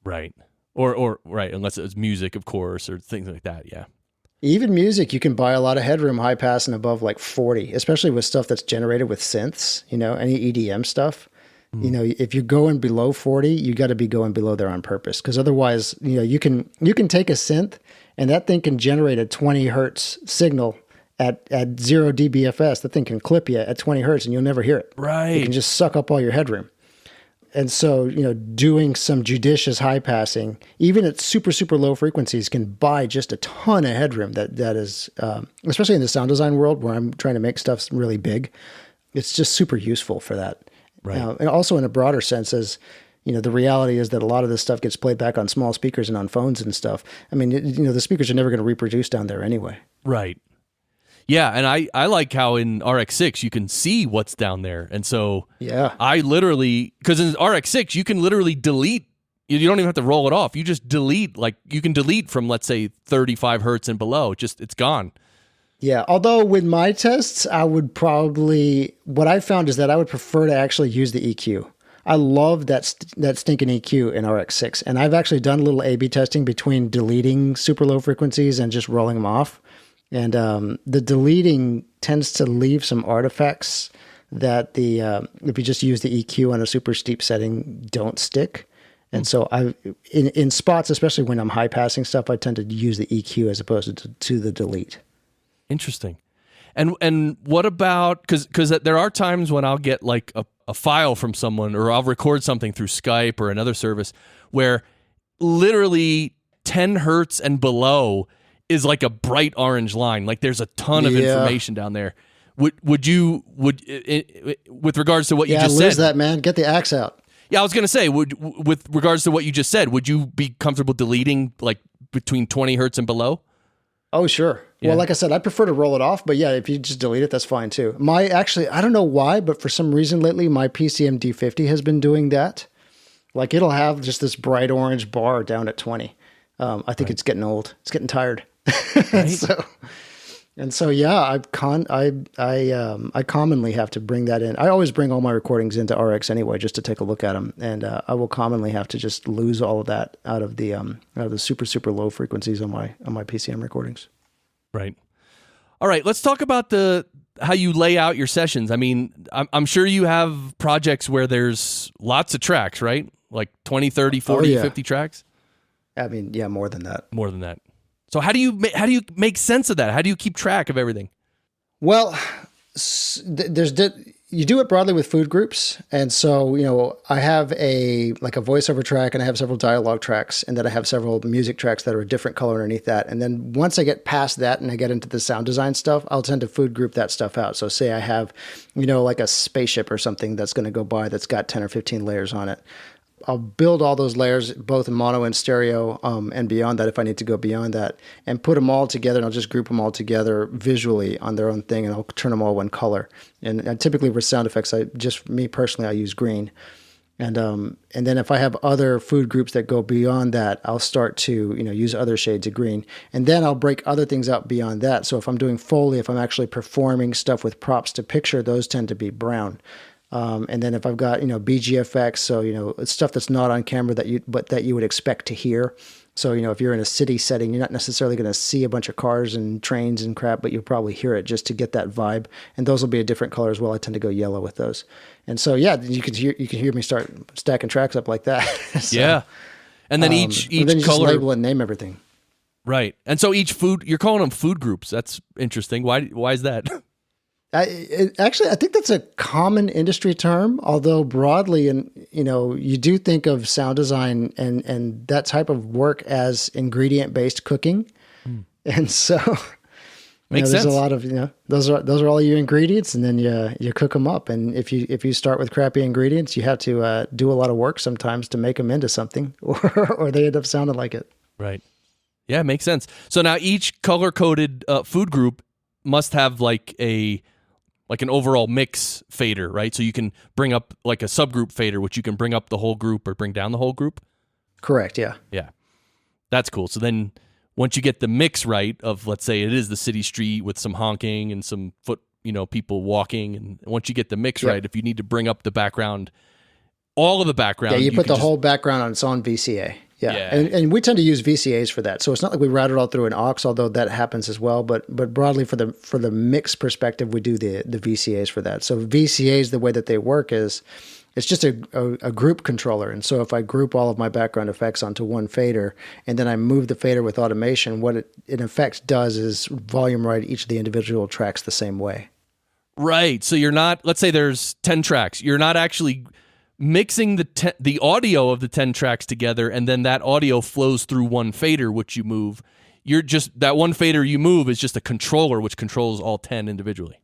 Right. Or right, unless it's music, of course, or things like that. Yeah. Even music, you can buy a lot of headroom high pass and above like 40, especially with stuff that's generated with synths, any EDM stuff. If you're going below 40, you got to be going below there on purpose, because otherwise, you can take a synth and that thing can generate a 20 hertz signal at 0 dBFS. The thing can clip you at 20 hertz and you'll never hear it. Right. It can just suck up all your headroom. And so, doing some judicious high passing, even at super, super low frequencies, can buy just a ton of headroom that is, especially in the sound design world where I'm trying to make stuff really big. It's just super useful for that. Right. And also in a broader sense, as the reality is that a lot of this stuff gets played back on small speakers and on phones and stuff. I mean, the speakers are never going to reproduce down there anyway. Right. Yeah, and I like how in RX6 you can see what's down there. And so I literally, because in RX6 you can literally delete, you don't even have to roll it off. You just delete, like you can delete from, let's say, 35 hertz and below. It's gone. Yeah, although with my tests, what I found is that I would prefer to actually use the EQ. I love that stinking EQ in RX6. And I've actually done a little A/B testing between deleting super low frequencies and just rolling them off. And the deleting tends to leave some artifacts that if you just use the EQ on a super steep setting, don't stick. And so in spots, especially when I'm high passing stuff, I tend to use the EQ as opposed to the delete. Interesting. And what about, because there are times when I'll get like a file from someone, or I'll record something through Skype or another service where literally 10 hertz and below is like a bright orange line. Like there's a ton of information down there. With regards to what you just said, lose that, man. Get the axe out. Yeah, I was going to say, with regards to what you just said, would you be comfortable deleting like between 20 hertz and below? Oh, sure. Yeah. Well, like I said, I prefer to roll it off, but yeah, if you just delete it, that's fine too. I don't know why, but for some reason lately, my PCM D50 has been doing that. Like it'll have just this bright orange bar down at 20. I think it's getting old. It's getting tired. Right? So yeah, I commonly have to bring that in. I always bring all my recordings into RX anyway, just to take a look at them, and I will commonly have to just lose all of that out of the super, super low frequencies on my PCM recordings. Right. All right. Let's talk about how you lay out your sessions. I mean, I'm sure you have projects where there's lots of tracks, right? Like 20, 30, 40, 50 tracks. I mean, yeah, more than that. More than that. So how do you make sense of that? How do you keep track of everything? Well, you do it broadly with food groups. And so, I have a voiceover track, and I have several dialogue tracks, and then I have several music tracks that are a different color underneath that. And then once I get past that and I get into the sound design stuff, I'll tend to food group that stuff out. So say I have, like a spaceship or something that's going to go by that's got 10 or 15 layers on it. I'll build all those layers, both in mono and stereo, and beyond that, if I need to go beyond that, and put them all together, and I'll just group them all together visually on their own thing, and I'll turn them all one color. And typically with sound effects, me personally, I use green. And then if I have other food groups that go beyond that, I'll start to use other shades of green, and then I'll break other things out beyond that. So if I'm doing Foley, if I'm actually performing stuff with props to picture, those tend to be brown. And then if I've got BGFX, so it's stuff that's not on camera that you would expect to hear. So if you're in a city setting, you're not necessarily going to see a bunch of cars and trains and crap, but you'll probably hear it just to get that vibe. And those will be a different color as well. I tend to go yellow with those. And so you can hear me start stacking tracks up like that. So, yeah, and then each and then you color, just label and name everything. Right, and so each food, you're calling them food groups. That's interesting. Why is that? Actually, I think that's a common industry term, although broadly, and you do think of sound design and that type of work as ingredient-based cooking, and so makes there's sense. a lot of those are all your ingredients, and then you cook them up. And if you start with crappy ingredients, you have to do a lot of work sometimes to make them into something, or they end up sounding like it. Right. Yeah, makes sense. So now each color-coded food group must have like an overall mix fader, right? So you can bring up like a subgroup fader, which you can bring up the whole group or bring down the whole group. Correct. Yeah. Yeah. That's cool. So then once you get the mix right of, let's say it is the city street with some honking and some people walking. And once you get the mix right, if you need to bring up the background, all of the background. Yeah. You put the whole background on its own VCA. Yeah. And we tend to use VCAs for that. So it's not like we route it all through an aux, although that happens as well. But broadly for the mix perspective, we do the VCAs for that. So VCAs, the way that they work is it's just a group controller. And so if I group all of my background effects onto one fader and then I move the fader with automation, what it in effect does is volume write each of the individual tracks the same way. Right. So you're not, let's say there's 10 tracks. You're not actually mixing the audio of the 10 tracks together, and then that audio flows through one fader, which you move. That one fader you move is just a controller, which controls all 10 individually.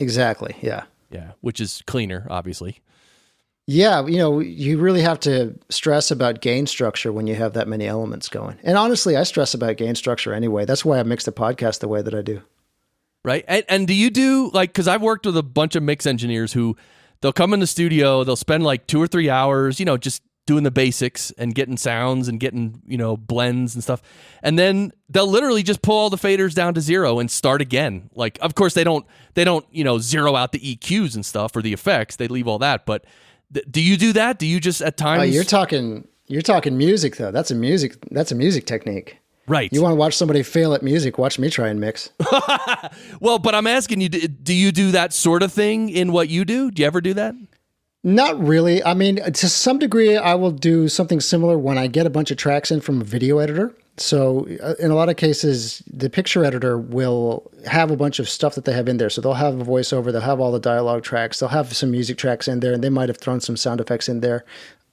Exactly. Yeah. Yeah. Which is cleaner, obviously. Yeah. You really have to stress about gain structure when you have that many elements going. And honestly, I stress about gain structure anyway. That's why I mix the podcast the way that I do. Right. And do you do because I've worked with a bunch of mix engineers who they'll come in the studio, they'll spend like 2 or 3 hours, just doing the basics and getting sounds and getting, blends and stuff. And then they'll literally just pull all the faders down to 0 and start again. Like, of course they don't, zero out the EQs and stuff or the effects. They leave all that. But do you do that? Do you just at times? You're talking music though. That's a music technique. Right. You want to watch somebody fail at music, watch me try and mix. Well, but I'm asking you, do you do that sort of thing in what you do? Do you ever do that? Not really. I mean, to some degree, I will do something similar when I get a bunch of tracks in from a video editor. So in a lot of cases, the picture editor will have a bunch of stuff that they have in there. So they'll have a voiceover, they'll have all the dialogue tracks, they'll have some music tracks in there, and they might have thrown some sound effects in there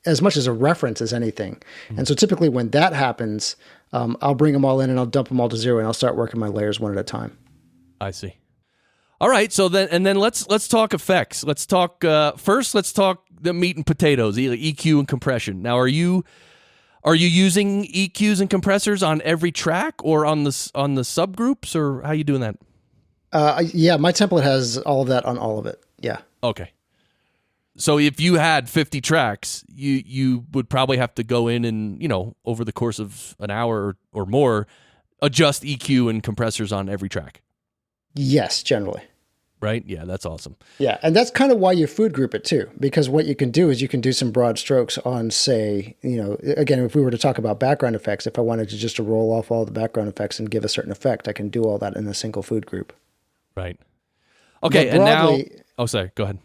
as much as a reference as anything. Mm-hmm. And so typically when that happens, I'll bring them all in and I'll dump them all to 0 and I'll start working my layers one at a time. I see. All right. So then let's talk effects. Let's talk the meat and potatoes, EQ and compression. Now, are you using EQs and compressors on every track or on the subgroups, or how are you doing that? Yeah, my template has all of that on all of it. Yeah. Okay. So if you had 50 tracks, you would probably have to go in and, over the course of an hour or more, adjust EQ and compressors on every track. Yes, generally. Right? Yeah, that's awesome. Yeah, and that's kind of why you food group it too, because what you can do is you can do some broad strokes on, say, again, if we were to talk about background effects, if I wanted to roll off all the background effects and give a certain effect, I can do all that in a single food group. Right. Okay, and now... Oh, sorry, go ahead.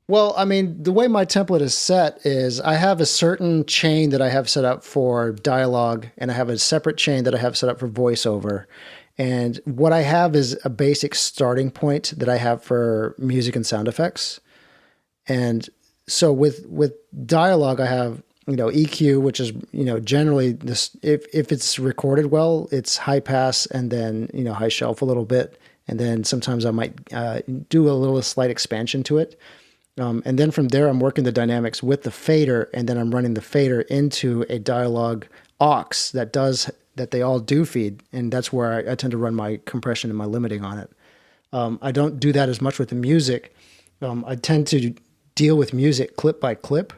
Well, I mean, the way my template is set is I have a certain chain that I have set up for dialogue, and I have a separate chain that I have set up for voiceover. And what I have is a basic starting point that I have for music and sound effects. And so with dialogue, I have, EQ, which is, generally this, if it's recorded well, it's high pass and then, high shelf a little bit. And then sometimes I might do a little slight expansion to it. And then from there, I'm working the dynamics with the fader, and then I'm running the fader into a dialogue aux that they all do feed, and that's where I tend to run my compression and my limiting on it. I don't do that as much with the music. I tend to deal with music clip by clip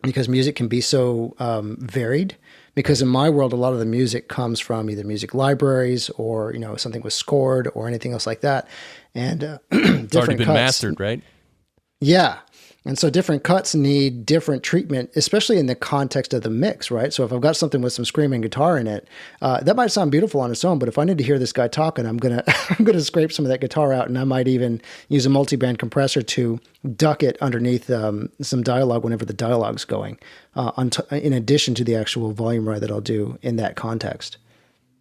because music can be so varied. Because in my world, a lot of the music comes from either music libraries or something was scored or anything else like that. And it's already been mastered, right? Yeah. And so different cuts need different treatment, especially in the context of the mix, right? So if I've got something with some screaming guitar in it, that might sound beautiful on its own, but if I need to hear this guy talking, I'm gonna scrape some of that guitar out, and I might even use a multi-band compressor to duck it underneath some dialogue whenever the dialogue's going, in addition to the actual volume ride that I'll do in that context.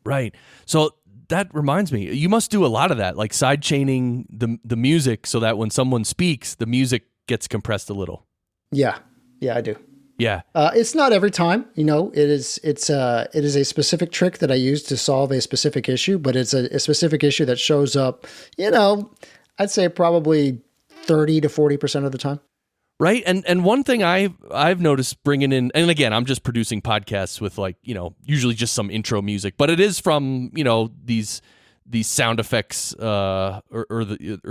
Right. So that reminds me, you must do a lot of that, like side chaining the music so that when someone speaks, the music gets compressed a little. Yeah, I do. Yeah. It's not every time, it is a specific trick that I use to solve a specific issue, but it's a specific issue that shows up, I'd say probably 30 to 40% of the time. Right. And one thing I've noticed bringing in, and again, I'm just producing podcasts with usually just some intro music, but it is from, these sound effects or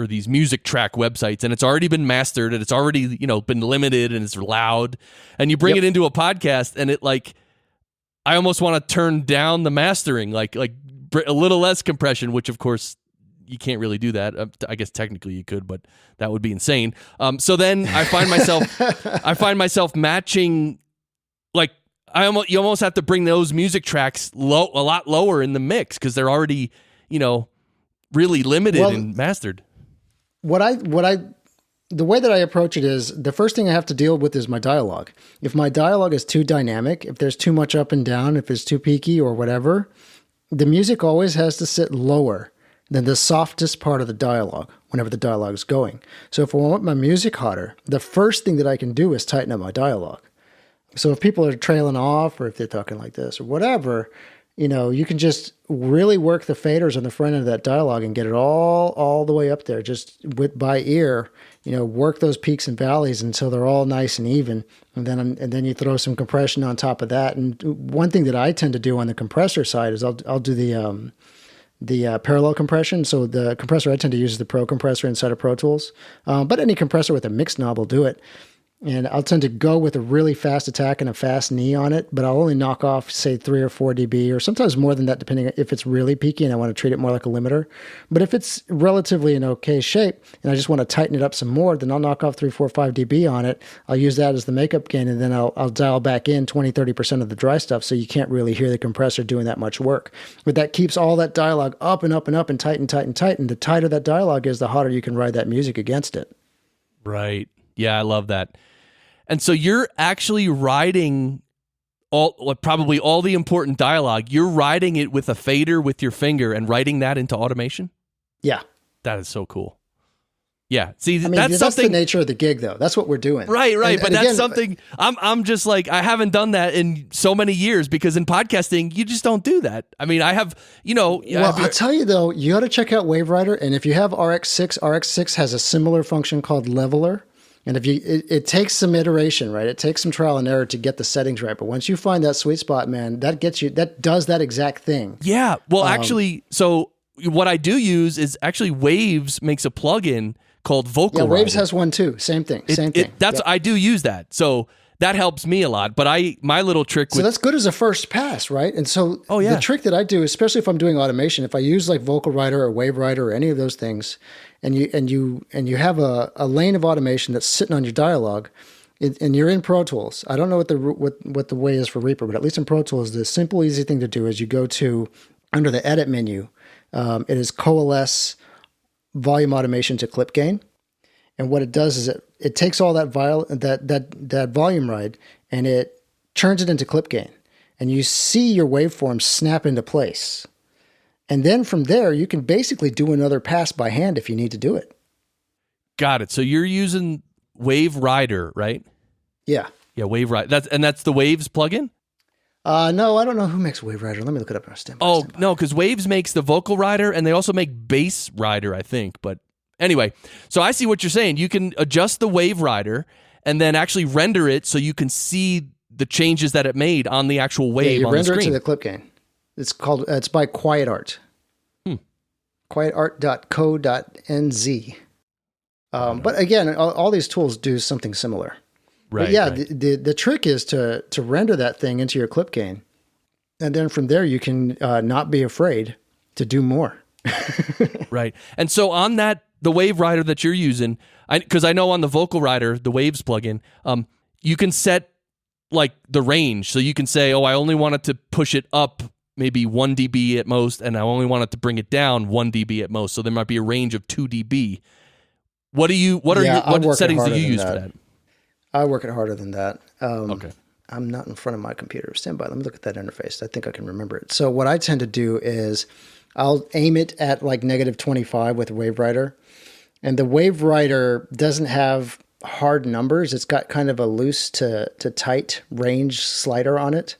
these music track websites, and it's already been mastered and it's already been limited and it's loud, and you bring it into a podcast and it I almost want to turn down the mastering, like a little less compression, which of course you can't really do that. I guess technically you could, but that would be insane. So then I find myself matching, you almost have to bring those music tracks a lot lower in the mix because they're already really limited and mastered. The way that I approach it is the first thing I have to deal with is my dialogue. If my dialogue is too dynamic, if there's too much up and down, if it's too peaky or whatever, the music always has to sit lower than the softest part of the dialogue whenever the dialogue is going. So if I want my music hotter, the first thing that I can do is tighten up my dialogue. So if people are trailing off or if they're talking like this or whatever, you can just really work the faders on the front end of that dialogue and get it all the way up there, just by ear, work those peaks and valleys until they're all nice and even. And then you throw some compression on top of that. And one thing that I tend to do on the compressor side is I'll do the parallel compression. So the compressor I tend to use is the Pro compressor inside of Pro Tools. But any compressor with a mix knob will do it. And I'll tend to go with a really fast attack and a fast knee on it, but I'll only knock off, say, 3 or 4 dB, or sometimes more than that, depending if it's really peaky and I want to treat it more like a limiter. But if it's relatively in okay shape and I just want to tighten it up some more, then I'll knock off 3, 4, 5 dB on it. I'll use that as the makeup gain, and then I'll dial back in 20, 30% of the dry stuff so you can't really hear the compressor doing that much work. But that keeps all that dialogue up and up and up and tight and tight and tight. And the tighter that dialogue is, the hotter you can ride that music against it. Right. Yeah, I love that. And so you're actually writing probably all the important dialogue. You're writing it with a fader with your finger and writing that into automation? Yeah. That is so cool. Yeah. See, that's the nature of the gig, though. That's what we're doing. Right. But that's again, something I'm just I haven't done that in so many years because in podcasting, you just don't do that. I mean, I have, Well, I'll tell you, though, you got to check out WaveWriter. And if you have RX6 has a similar function called Leveler. And it takes some iteration, right? It takes some trial and error to get the settings right. But once you find that sweet spot, man, that does that exact thing. Yeah. Well, actually, so what I do use is actually Waves makes a plugin called Vocal. Yeah, Waves has one too. Same thing. I do use that. So that helps me a lot. But my little trick. So that's good as a first pass, right? And so the trick that I do, especially if I'm doing automation, if I use like Vocal Writer or Wave Writer or any of those things, and you have a lane of automation that's sitting on your dialogue, and you're in Pro Tools. I don't know what the way is for Reaper, but at least in Pro Tools, the simple, easy thing to do is you go to under the Edit menu. It is Coalesce Volume Automation to Clip Gain. And what it does is it takes all that volume ride and it turns it into clip gain. And you see your waveform snap into place. And then from there, you can basically do another pass by hand if you need to do it. Got it. So you're using Wave Rider, right? Yeah. Yeah, Wave Rider. That's the Waves plugin? No, I don't know who makes Wave Rider. Let me look it up in our standby. No, because Waves makes the Vocal Rider, and they also make Bass Rider, I think. But Anyway, so I see what you're saying. You can adjust the wave rider and then actually render it so you can see the changes that it made on the actual wave on the screen. You render it to the clip gain. It's by QuietArt. QuietArt.co.nz. But again, all these tools do something similar. Right. But yeah, right. The trick is to render that thing into your clip gain. And then from there, you can not be afraid to do more. Right. And so on the wave rider that you're using, because I know on the vocal rider, the waves plugin, you can set like the range. So you can say, I only wanted to push it up maybe 1 dB at most, and I only wanted to bring it down 1 dB at most. So there might be a range of 2 dB. What settings do you use for that? I work it harder than that. Okay. I'm not in front of my computer. Stand by. Let me look at that interface. I think I can remember it. So what I tend to do is I'll aim it at like -25 with Wave Rider. And the Wave Rider doesn't have hard numbers. It's got kind of a loose to tight range slider on it.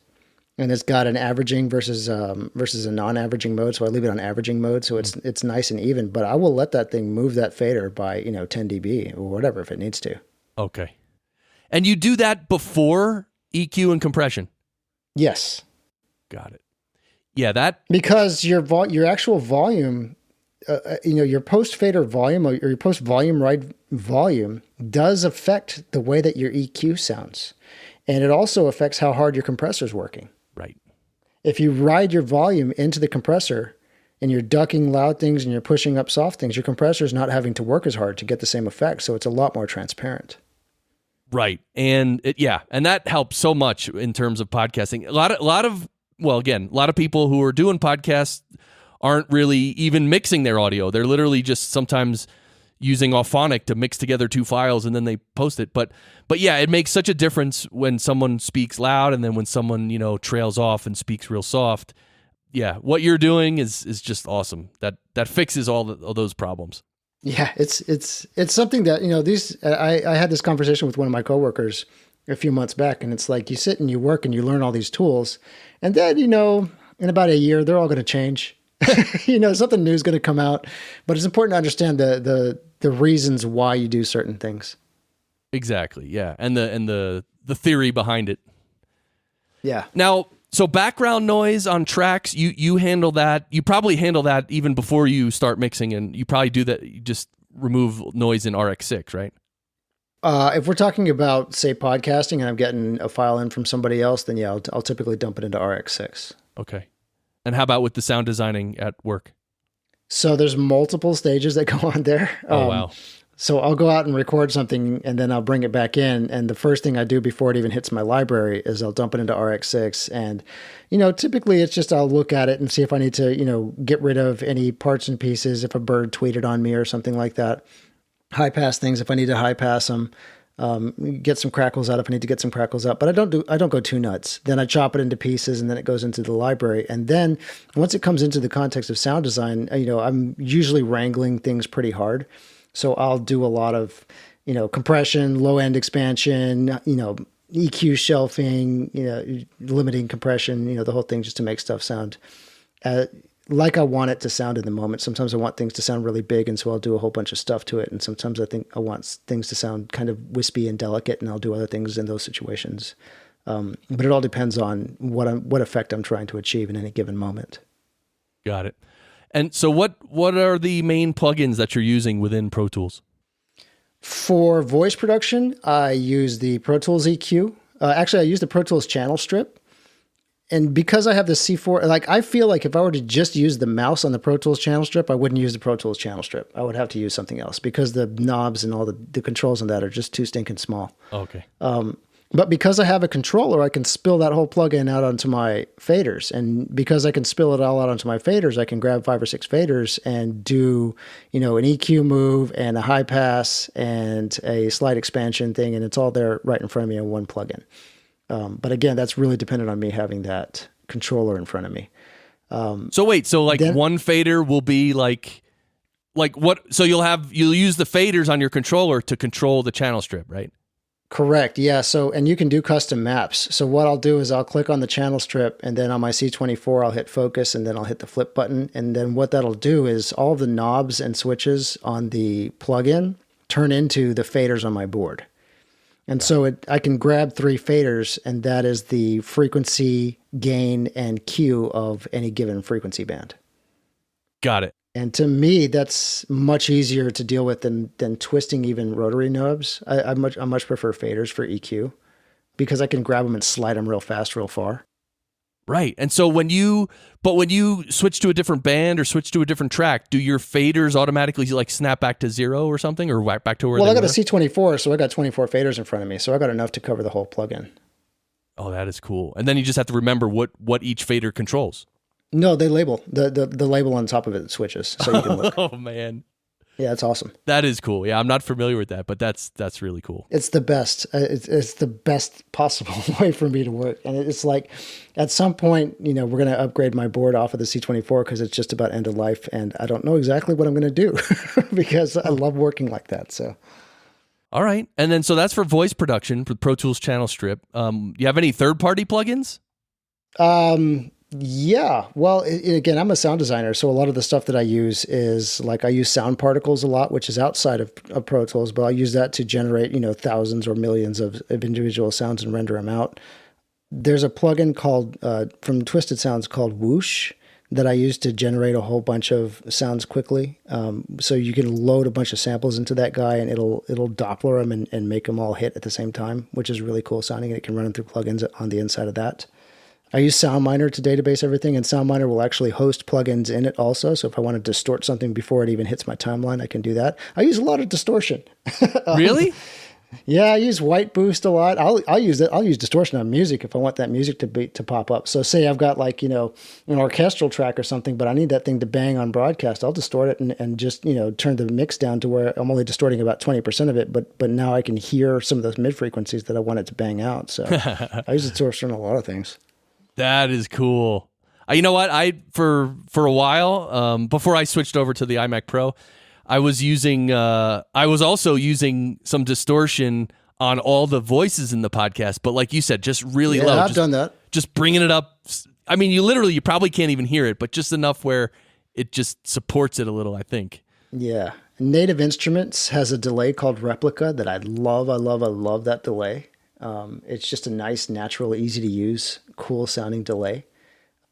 And it's got an averaging versus a non-averaging mode. So I leave it on averaging mode. So it's nice and even, but I will let that thing move that fader by, 10 dB or whatever if it needs to. Okay. And you do that before EQ and compression? Yes. Got it. Yeah, because your actual volume, your post fader volume or your post volume ride volume does affect the way that your EQ sounds, and it also affects how hard your compressor is working. Right. If you ride your volume into the compressor and you're ducking loud things and you're pushing up soft things, your compressor is not having to work as hard to get the same effect. So it's a lot more transparent. Right. And and that helps so much in terms of podcasting. A lot of people who are doing podcasts aren't really even mixing their audio. They're literally just sometimes using Auphonic to mix together two files and then they post it. But yeah, it makes such a difference when someone speaks loud and then when someone, trails off and speaks real soft. Yeah, what you're doing is just awesome. That fixes all those problems. Yeah, it's something that, I had this conversation with one of my coworkers a few months back, and it's like you sit and you work and you learn all these tools, and then, in about a year, they're all going to change. Something new is going to come out, but it's important to understand the reasons why you do certain things. Exactly. Yeah. And the theory behind it. Yeah. Now, so background noise on tracks, you handle that. You probably handle that even before you start mixing, and you probably do that. You just remove noise in RX6, right? If we're talking about, say, podcasting and I'm getting a file in from somebody else, then yeah, I'll typically dump it into RX6. Okay. And how about with the sound designing at work? So there's multiple stages that go on there. Oh, wow. So I'll go out and record something and then I'll bring it back in. And the first thing I do before it even hits my library is I'll dump it into RX6. And, typically it's just I'll look at it and see if I need to, get rid of any parts and pieces, if a bird tweeted on me or something like that. High pass things if I need to high pass them. Get some crackles out if I need to get some crackles out, but I don't go too nuts. Then I chop it into pieces and then it goes into the library. And then once it comes into the context of sound design, I'm usually wrangling things pretty hard. So I'll do a lot of, compression, low end expansion, EQ shelving, limiting compression, the whole thing just to make stuff sound like I want it to sound in the moment. Sometimes I want things to sound really big, and so I'll do a whole bunch of stuff to it. And sometimes I think I want things to sound kind of wispy and delicate, and I'll do other things in those situations. But it all depends on what effect I'm trying to achieve in any given moment. Got it. And so what are the main plugins that you're using within Pro Tools? For voice production, I use the Pro Tools EQ. Actually, I use the Pro Tools channel strip. And because I have the C4, I feel like if I were to just use the mouse on the Pro Tools channel strip, I wouldn't use the Pro Tools channel strip. I would have to use something else because the knobs and all the controls on that are just too stinking small. Okay. But because I have a controller, I can spill that whole plugin out onto my faders. And because I can spill it all out onto my faders, I can grab 5 or 6 faders and do, an EQ move and a high pass and a slight expansion thing. And it's all there right in front of me on one plugin. But again, that's really dependent on me having that controller in front of me. So one fader will be like what? So you'll use the faders on your controller to control the channel strip, right? Correct. Yeah. So, and you can do custom maps. So what I'll do is I'll click on the channel strip, and then on my C24, I'll hit focus, and then I'll hit the flip button. And then what that'll do is all of the knobs and switches on the plugin turn into the faders on my board. And so I can grab 3 faders, and that is the frequency, gain, and Q of any given frequency band. Got it. And to me, that's much easier to deal with than twisting even rotary knobs. I much prefer faders for EQ because I can grab them and slide them real fast, real far. Right. And so when you switch to a different band or switch to a different track, do your faders automatically like snap back to 0 or something, or back to where they were? Well, I got a C24, so I got 24 faders in front of me, so I got enough to cover the whole plugin. Oh, that is cool. And then you just have to remember what each fader controls. No, they label the label on top of it switches, so you can look. Oh man, yeah, it's awesome. That is cool. Yeah, I'm not familiar with that, but that's really cool. It's the best. It's the best possible way for me to work, and it's like at some point, we're going to upgrade my board off of the C24 because it's just about end of life, and I don't know exactly what I'm going to do because I love working like that. So. All right, and then so that's for voice production for Pro Tools Channel Strip. You have any third-party plugins? Yeah. Well, again, I'm a sound designer, so a lot of the stuff that I use is like I use sound particles a lot, which is outside of Pro Tools, but I use that to generate, thousands or millions of individual sounds and render them out. There's a plugin called from Twisted Sounds called Whoosh that I use to generate a whole bunch of sounds quickly. So you can load a bunch of samples into that guy, and it'll Doppler them and make them all hit at the same time, which is really cool sounding. And it can run them through plugins on the inside of that. I use Soundminer to database everything, and Soundminer will actually host plugins in it also. So if I want to distort something before it even hits my timeline, I can do that. I use a lot of distortion. Really? Yeah, I use white boost a lot. I'll use it. I'll use distortion on music if I want that music to pop up. So say I've got like, an orchestral track or something, but I need that thing to bang on broadcast. I'll distort it and just, turn the mix down to where I'm only distorting about 20% of it, but now I can hear some of those mid frequencies that I want it to bang out. So I use distortion on a lot of things. That is cool. You know what? For a while, before I switched over to the iMac Pro, I was also using some distortion on all the voices in the podcast. But like you said, just really low. I've done that. Just bringing it up. I mean, you probably can't even hear it, but just enough where it just supports it a little, I think. Yeah. Native Instruments has a delay called Replika that I love. I love that delay. It's just a nice, natural, easy to use, cool sounding delay.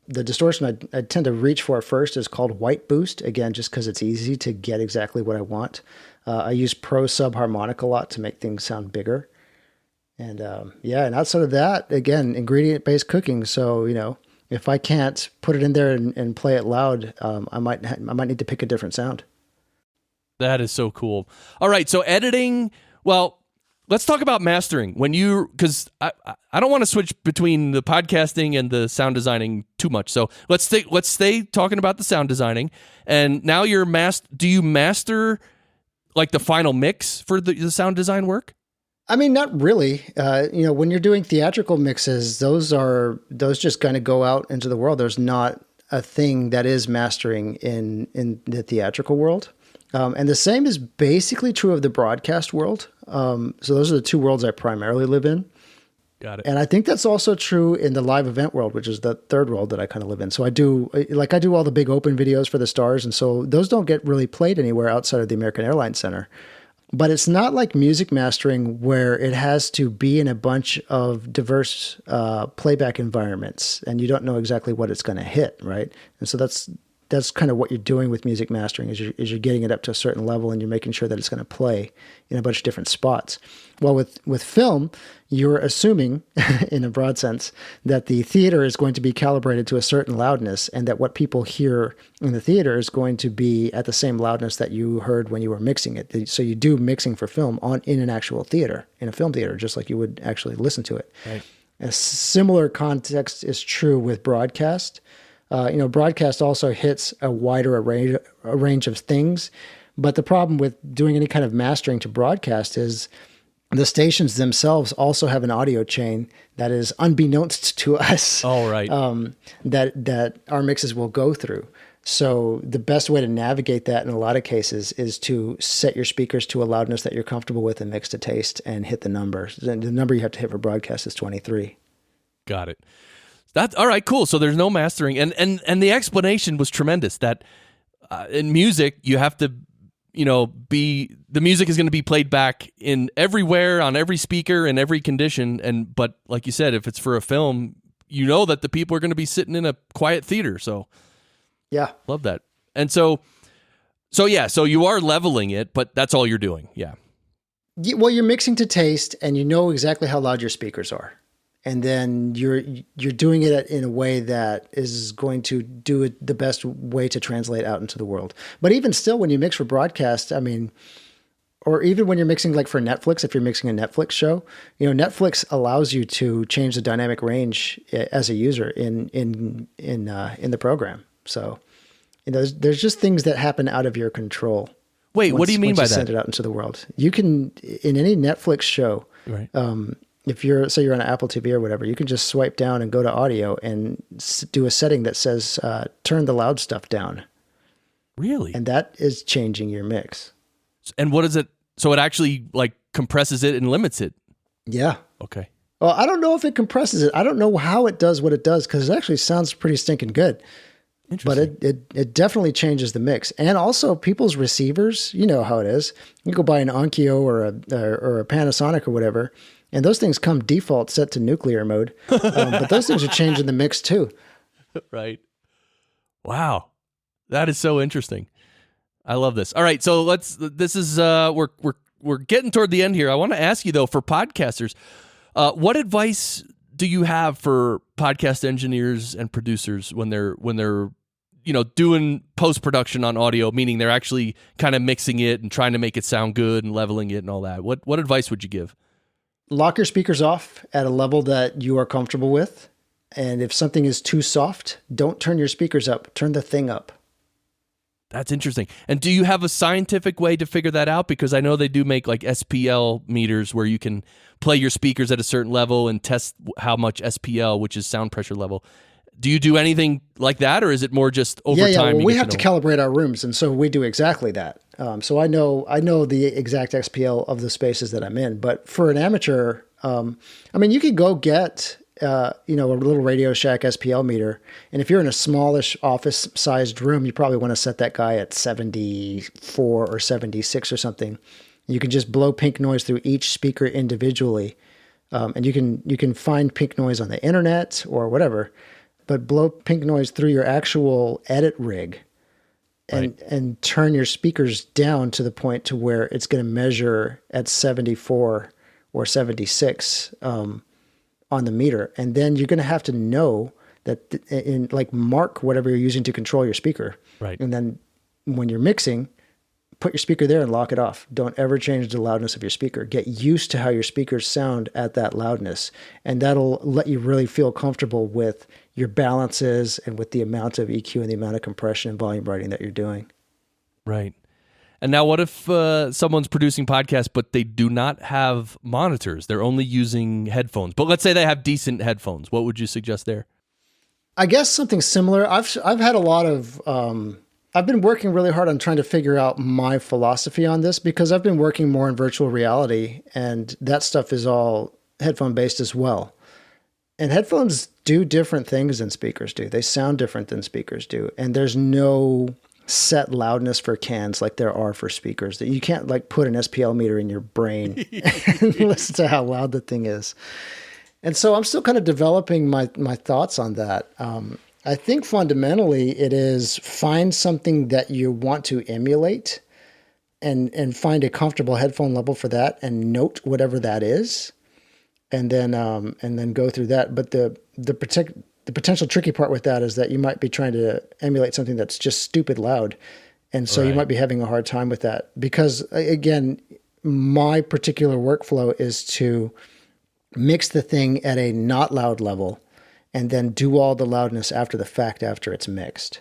The distortion I tend to reach for first is called White Boost, again, just because it's easy to get exactly what I want. I use Pro Subharmonic a lot to make things sound bigger. And and outside of that, again, ingredient-based cooking. So, if I can't put it in there and play it loud, I might need to pick a different sound. That is so cool. All right, so editing, well, let's talk about mastering. Because I don't want to switch between the podcasting and the sound designing too much. So let's stay talking about the sound designing. And now do you master like the final mix for the sound design work? I mean, not really. When you're doing theatrical mixes, those just kind of go out into the world. There's not a thing that is mastering in the theatrical world. And the same is basically true of the broadcast world. So those are the two worlds I primarily live in. Got it. And I think that's also true in the live event world, which is the third world that I kind of live in. So I do all the big open videos for the stars. And so those don't get really played anywhere outside of the American Airlines Center. But it's not like music mastering where it has to be in a bunch of diverse playback environments and you don't know exactly what it's going to hit, right? And so that's kind of what you're doing with music mastering is you're getting it up to a certain level and you're making sure that it's going to play in a bunch of different spots. Well, with film, you're assuming, in a broad sense, that the theater is going to be calibrated to a certain loudness and that what people hear in the theater is going to be at the same loudness that you heard when you were mixing it. So you do mixing for film in an actual theater, in a film theater, just like you would actually listen to it. Right. A similar context is true with broadcast. Broadcast also hits a wider range of things. But the problem with doing any kind of mastering to broadcast is the stations themselves also have an audio chain that is unbeknownst to us. Oh, right. That our mixes will go through. So the best way to navigate that in a lot of cases is to set your speakers to a loudness that you're comfortable with and mix to taste and hit the number. The number you have to hit for broadcast is 23. Got it. That's all right. Cool. So there's no mastering, and the explanation was tremendous. That in music you have to, the music is going to be played back in everywhere on every speaker in every condition. But like you said, if it's for a film, that the people are going to be sitting in a quiet theater. So yeah, love that. And so you are leveling it, but that's all you're doing. Yeah. Well, you're mixing to taste, and you know exactly how loud your speakers are. And then you're doing it in a way that is going to do it the best way to translate out into the world. But even still, when you mix for broadcast, or even when you're mixing like for Netflix, if you're mixing a Netflix show, Netflix allows you to change the dynamic range as a user in the program. So, there's just things that happen out of your control. Wait, what do you mean by that? Send it out into the world. You can, in any Netflix show, right. If you're on an Apple TV or whatever, you can just swipe down and go to audio and do a setting that says, turn the loud stuff down. Really? And that is changing your mix. And what is it? So it actually like compresses it and limits it? Yeah. Okay. Well, I don't know if it compresses it. I don't know how it does what it does, because it actually sounds pretty stinking good. But it definitely changes the mix. And also people's receivers, you know how it is. You go buy an Onkyo or a Panasonic or whatever, and those things come default set to nuclear mode. But those things are changing the mix too. Right. Wow. That is so interesting. I love this. All right. So we're getting toward the end here. I want to ask you though, for podcasters, what advice do you have for podcast engineers and producers when they're doing post-production on audio, meaning they're actually kind of mixing it and trying to make it sound good and leveling it and all that? What advice would you give? Lock your speakers off at a level that you are comfortable with. And if something is too soft, don't turn your speakers up. Turn the thing up. That's interesting. And do you have a scientific way to figure that out? Because I know they do make like SPL meters where you can play your speakers at a certain level and test how much SPL, which is sound pressure level. Do you do anything like that, or is it more just over time? Yeah. Well, we have to calibrate our rooms, and so we do exactly that. So I know the exact SPL of the spaces that I'm in. But for an amateur, you could go get a little Radio Shack SPL meter, and if you're in a smallish office-sized room, you probably want to set that guy at 74 or 76 or something. You can just blow pink noise through each speaker individually, and you can find pink noise on the internet or whatever. But blow pink noise through your actual edit rig and turn your speakers down to the point to where it's going to measure at 74 or 76 on the meter. And then you're going to have to know that mark whatever you're using to control your speaker. Right. And then when you're mixing, put your speaker there and lock it off. Don't ever change the loudness of your speaker. Get used to how your speakers sound at that loudness. And that'll let you really feel comfortable with your balances and with the amount of EQ and the amount of compression and volume writing that you're doing. Right. And now what if someone's producing podcasts, but they do not have monitors? They're only using headphones. But let's say they have decent headphones. What would you suggest there? I guess something similar. I've had a lot of... I've been working really hard on trying to figure out my philosophy on this, because I've been working more in virtual reality, and that stuff is all headphone based as well. And headphones do different things than speakers do. They sound different than speakers do. And there's no set loudness for cans like there are for speakers. That you can't like put an SPL meter in your brain and listen to how loud the thing is. And so I'm still kind of developing my thoughts on that. I think fundamentally it is find something that you want to emulate and find a comfortable headphone level for that and note whatever that is. And then go through that. But the potential tricky part with that is that you might be trying to emulate something that's just stupid loud. And so you might be having a hard time with that, because again, my particular workflow is to mix the thing at a not loud level and then do all the loudness after the fact after it's mixed.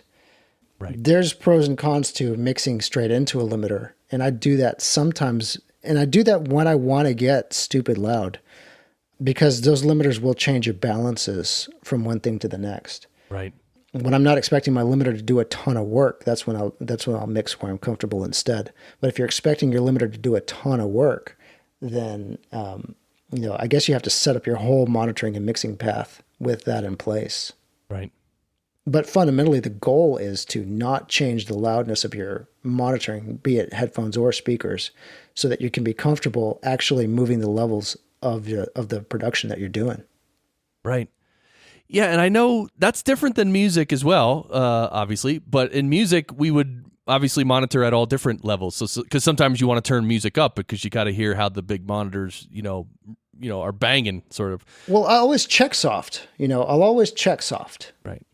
Right. There's pros and cons to mixing straight into a limiter. And I do that sometimes. And I do that when I want to get stupid loud, because those limiters will change your balances from one thing to the next. Right. when I'm not expecting my limiter to do a ton of work, that's when I'll mix where I'm comfortable instead. But if you're expecting your limiter to do a ton of work, then I guess you have to set up your whole monitoring and mixing path with that in place. Right. But fundamentally, the goal is to not change the loudness of your monitoring, be it headphones or speakers, so that you can be comfortable actually moving the levels of the production that you're doing. Right. Yeah, and I know that's different than music as well, obviously. But in music, we would obviously monitor at all different levels. So because sometimes you want to turn music up because you got to hear how the big monitors, are banging, sort of. Well, I always check soft. I'll always check soft. Right.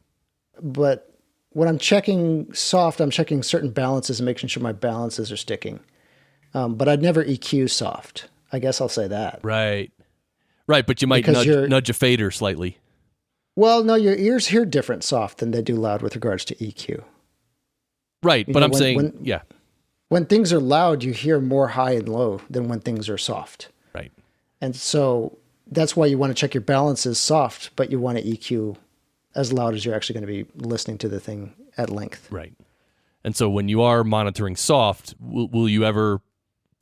But when I'm checking soft, I'm checking certain balances and making sure my balances are sticking. But I'd never EQ soft. I guess I'll say that. Right. Right, but you might nudge a fader slightly. Well, no, your ears hear different soft than they do loud with regards to EQ. Right, but I'm saying, yeah. When things are loud, you hear more high and low than when things are soft. Right. And so that's why you want to check your balances soft, but you want to EQ as loud as you're actually going to be listening to the thing at length. Right. And so when you are monitoring soft, will you ever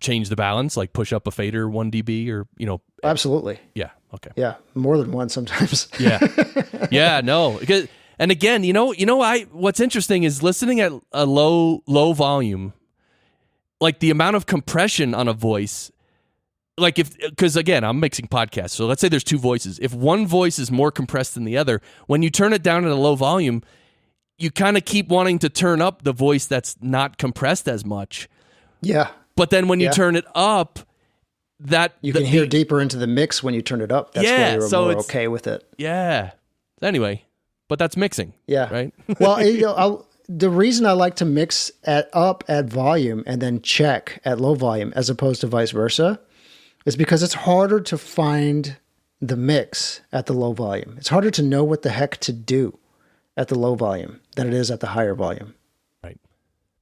change the balance, like push up a fader 1 dB or, Absolutely. Yeah. Okay. Yeah. More than one sometimes. Yeah. Yeah. No. And again, what's interesting is listening at a low volume, like the amount of compression on a voice, because again, I'm mixing podcasts. So let's say there's two voices. If one voice is more compressed than the other, when you turn it down at a low volume, you kind of keep wanting to turn up the voice that's not compressed as much. Yeah. But then when you turn it up, you can hear deeper into the mix when you turn it up. That's why you're more okay with it. Yeah. Anyway, but that's mixing. Yeah. Right. Well, the reason I like to mix at volume and then check at low volume as opposed to vice versa is because it's harder to find the mix at the low volume. It's harder to know what the heck to do at the low volume than it is at the higher volume. Right.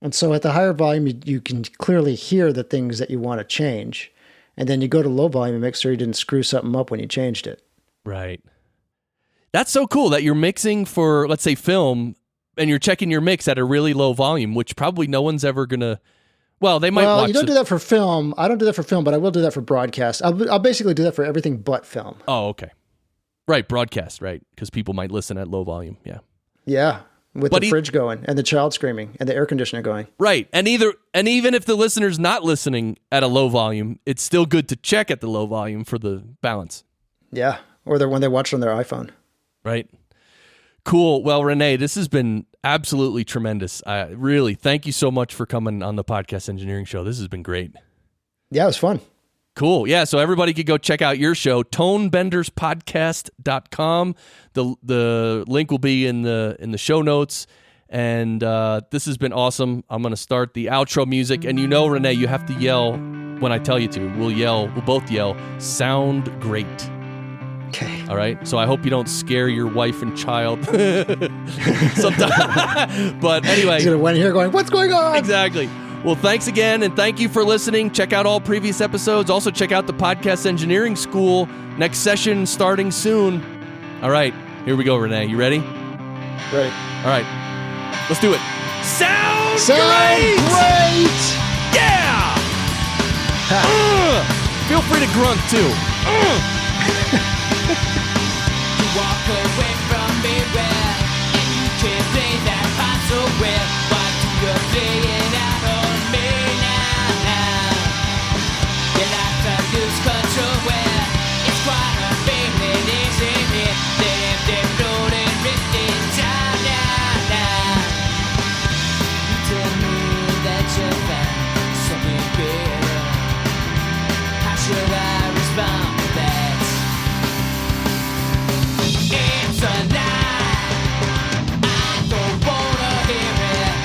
And so at the higher volume, you can clearly hear the things that you want to change. And then you go to low volume and make sure you didn't screw something up when you changed it. Right. That's so cool that you're mixing for, let's say, film, and you're checking your mix at a really low volume, which probably no one's ever going to... Well, they might watch... you don't do that for film. I don't do that for film, but I will do that for broadcast. I'll basically do that for everything but film. Oh, okay. Right, broadcast, right. Because people might listen at low volume, yeah. Yeah, with the fridge going and the child screaming and the air conditioner going. Right, and even if the listener's not listening at a low volume, it's still good to check at the low volume for the balance. Yeah, or when they watch on their iPhone. Right. Cool. Well, René, this has been absolutely tremendous. Really, thank you so much for coming on the Podcast Engineering Show. This has been great. Yeah, it was fun. Cool. Yeah, so everybody could go check out your show, Tonebenderspodcast.com. The link will be in the show notes. And this has been awesome. I'm going to start the outro music. And René, you have to yell when I tell you to. We'll both yell, "Sound great." Okay. All right. So I hope you don't scare your wife and child sometime. But anyway. He's going to went here going, "What's going on?" Exactly. Well, thanks again, and thank you for listening. Check out all previous episodes. Also, check out the Podcast Engineering School. Next session starting soon. All right. Here we go, René. You ready? Ready. All right. Let's do it. Sound great! Yeah! Feel free to grunt, too. You walk away from me well, and you can't play that part so well. Why do you play it out on me now? You like to lose control well. It's quite a feeling, isn't it? They're floating, drifting down now. You tell me that you found something better. How should I respond to that? It's a lie. I don't wanna hear it.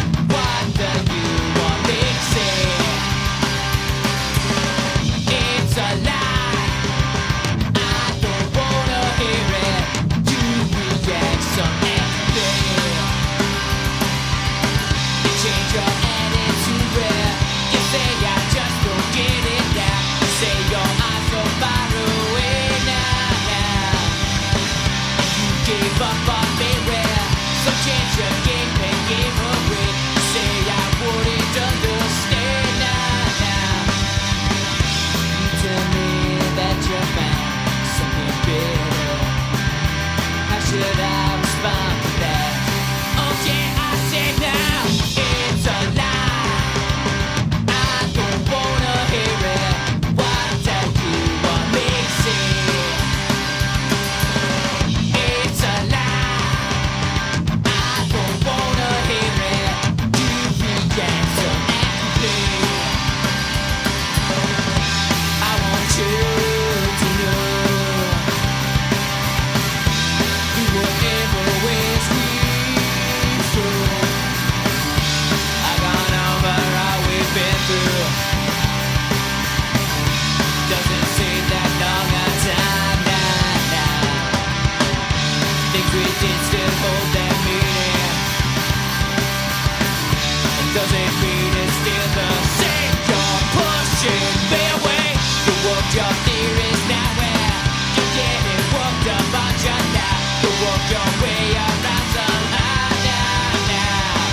Does it mean it's still the same? You're pushing me away. You worked your theories now where you getting worked up on your now. You work your way around somehow now.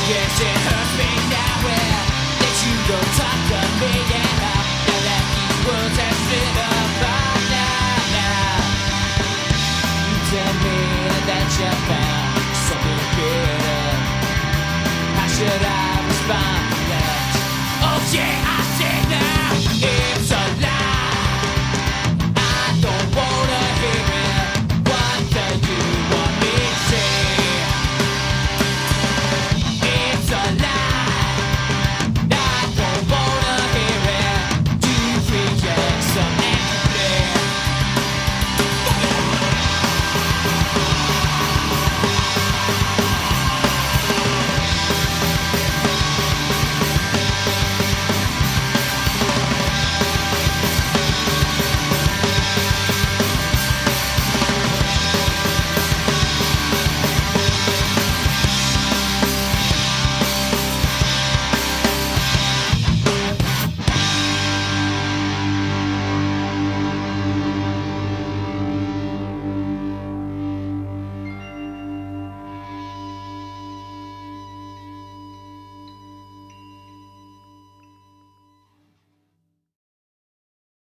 Yes, it hurts me now where that you don't talk to me now. Now that these words have slid apart now. You tell me that you found something better. How should I respond to that? Oh yeah,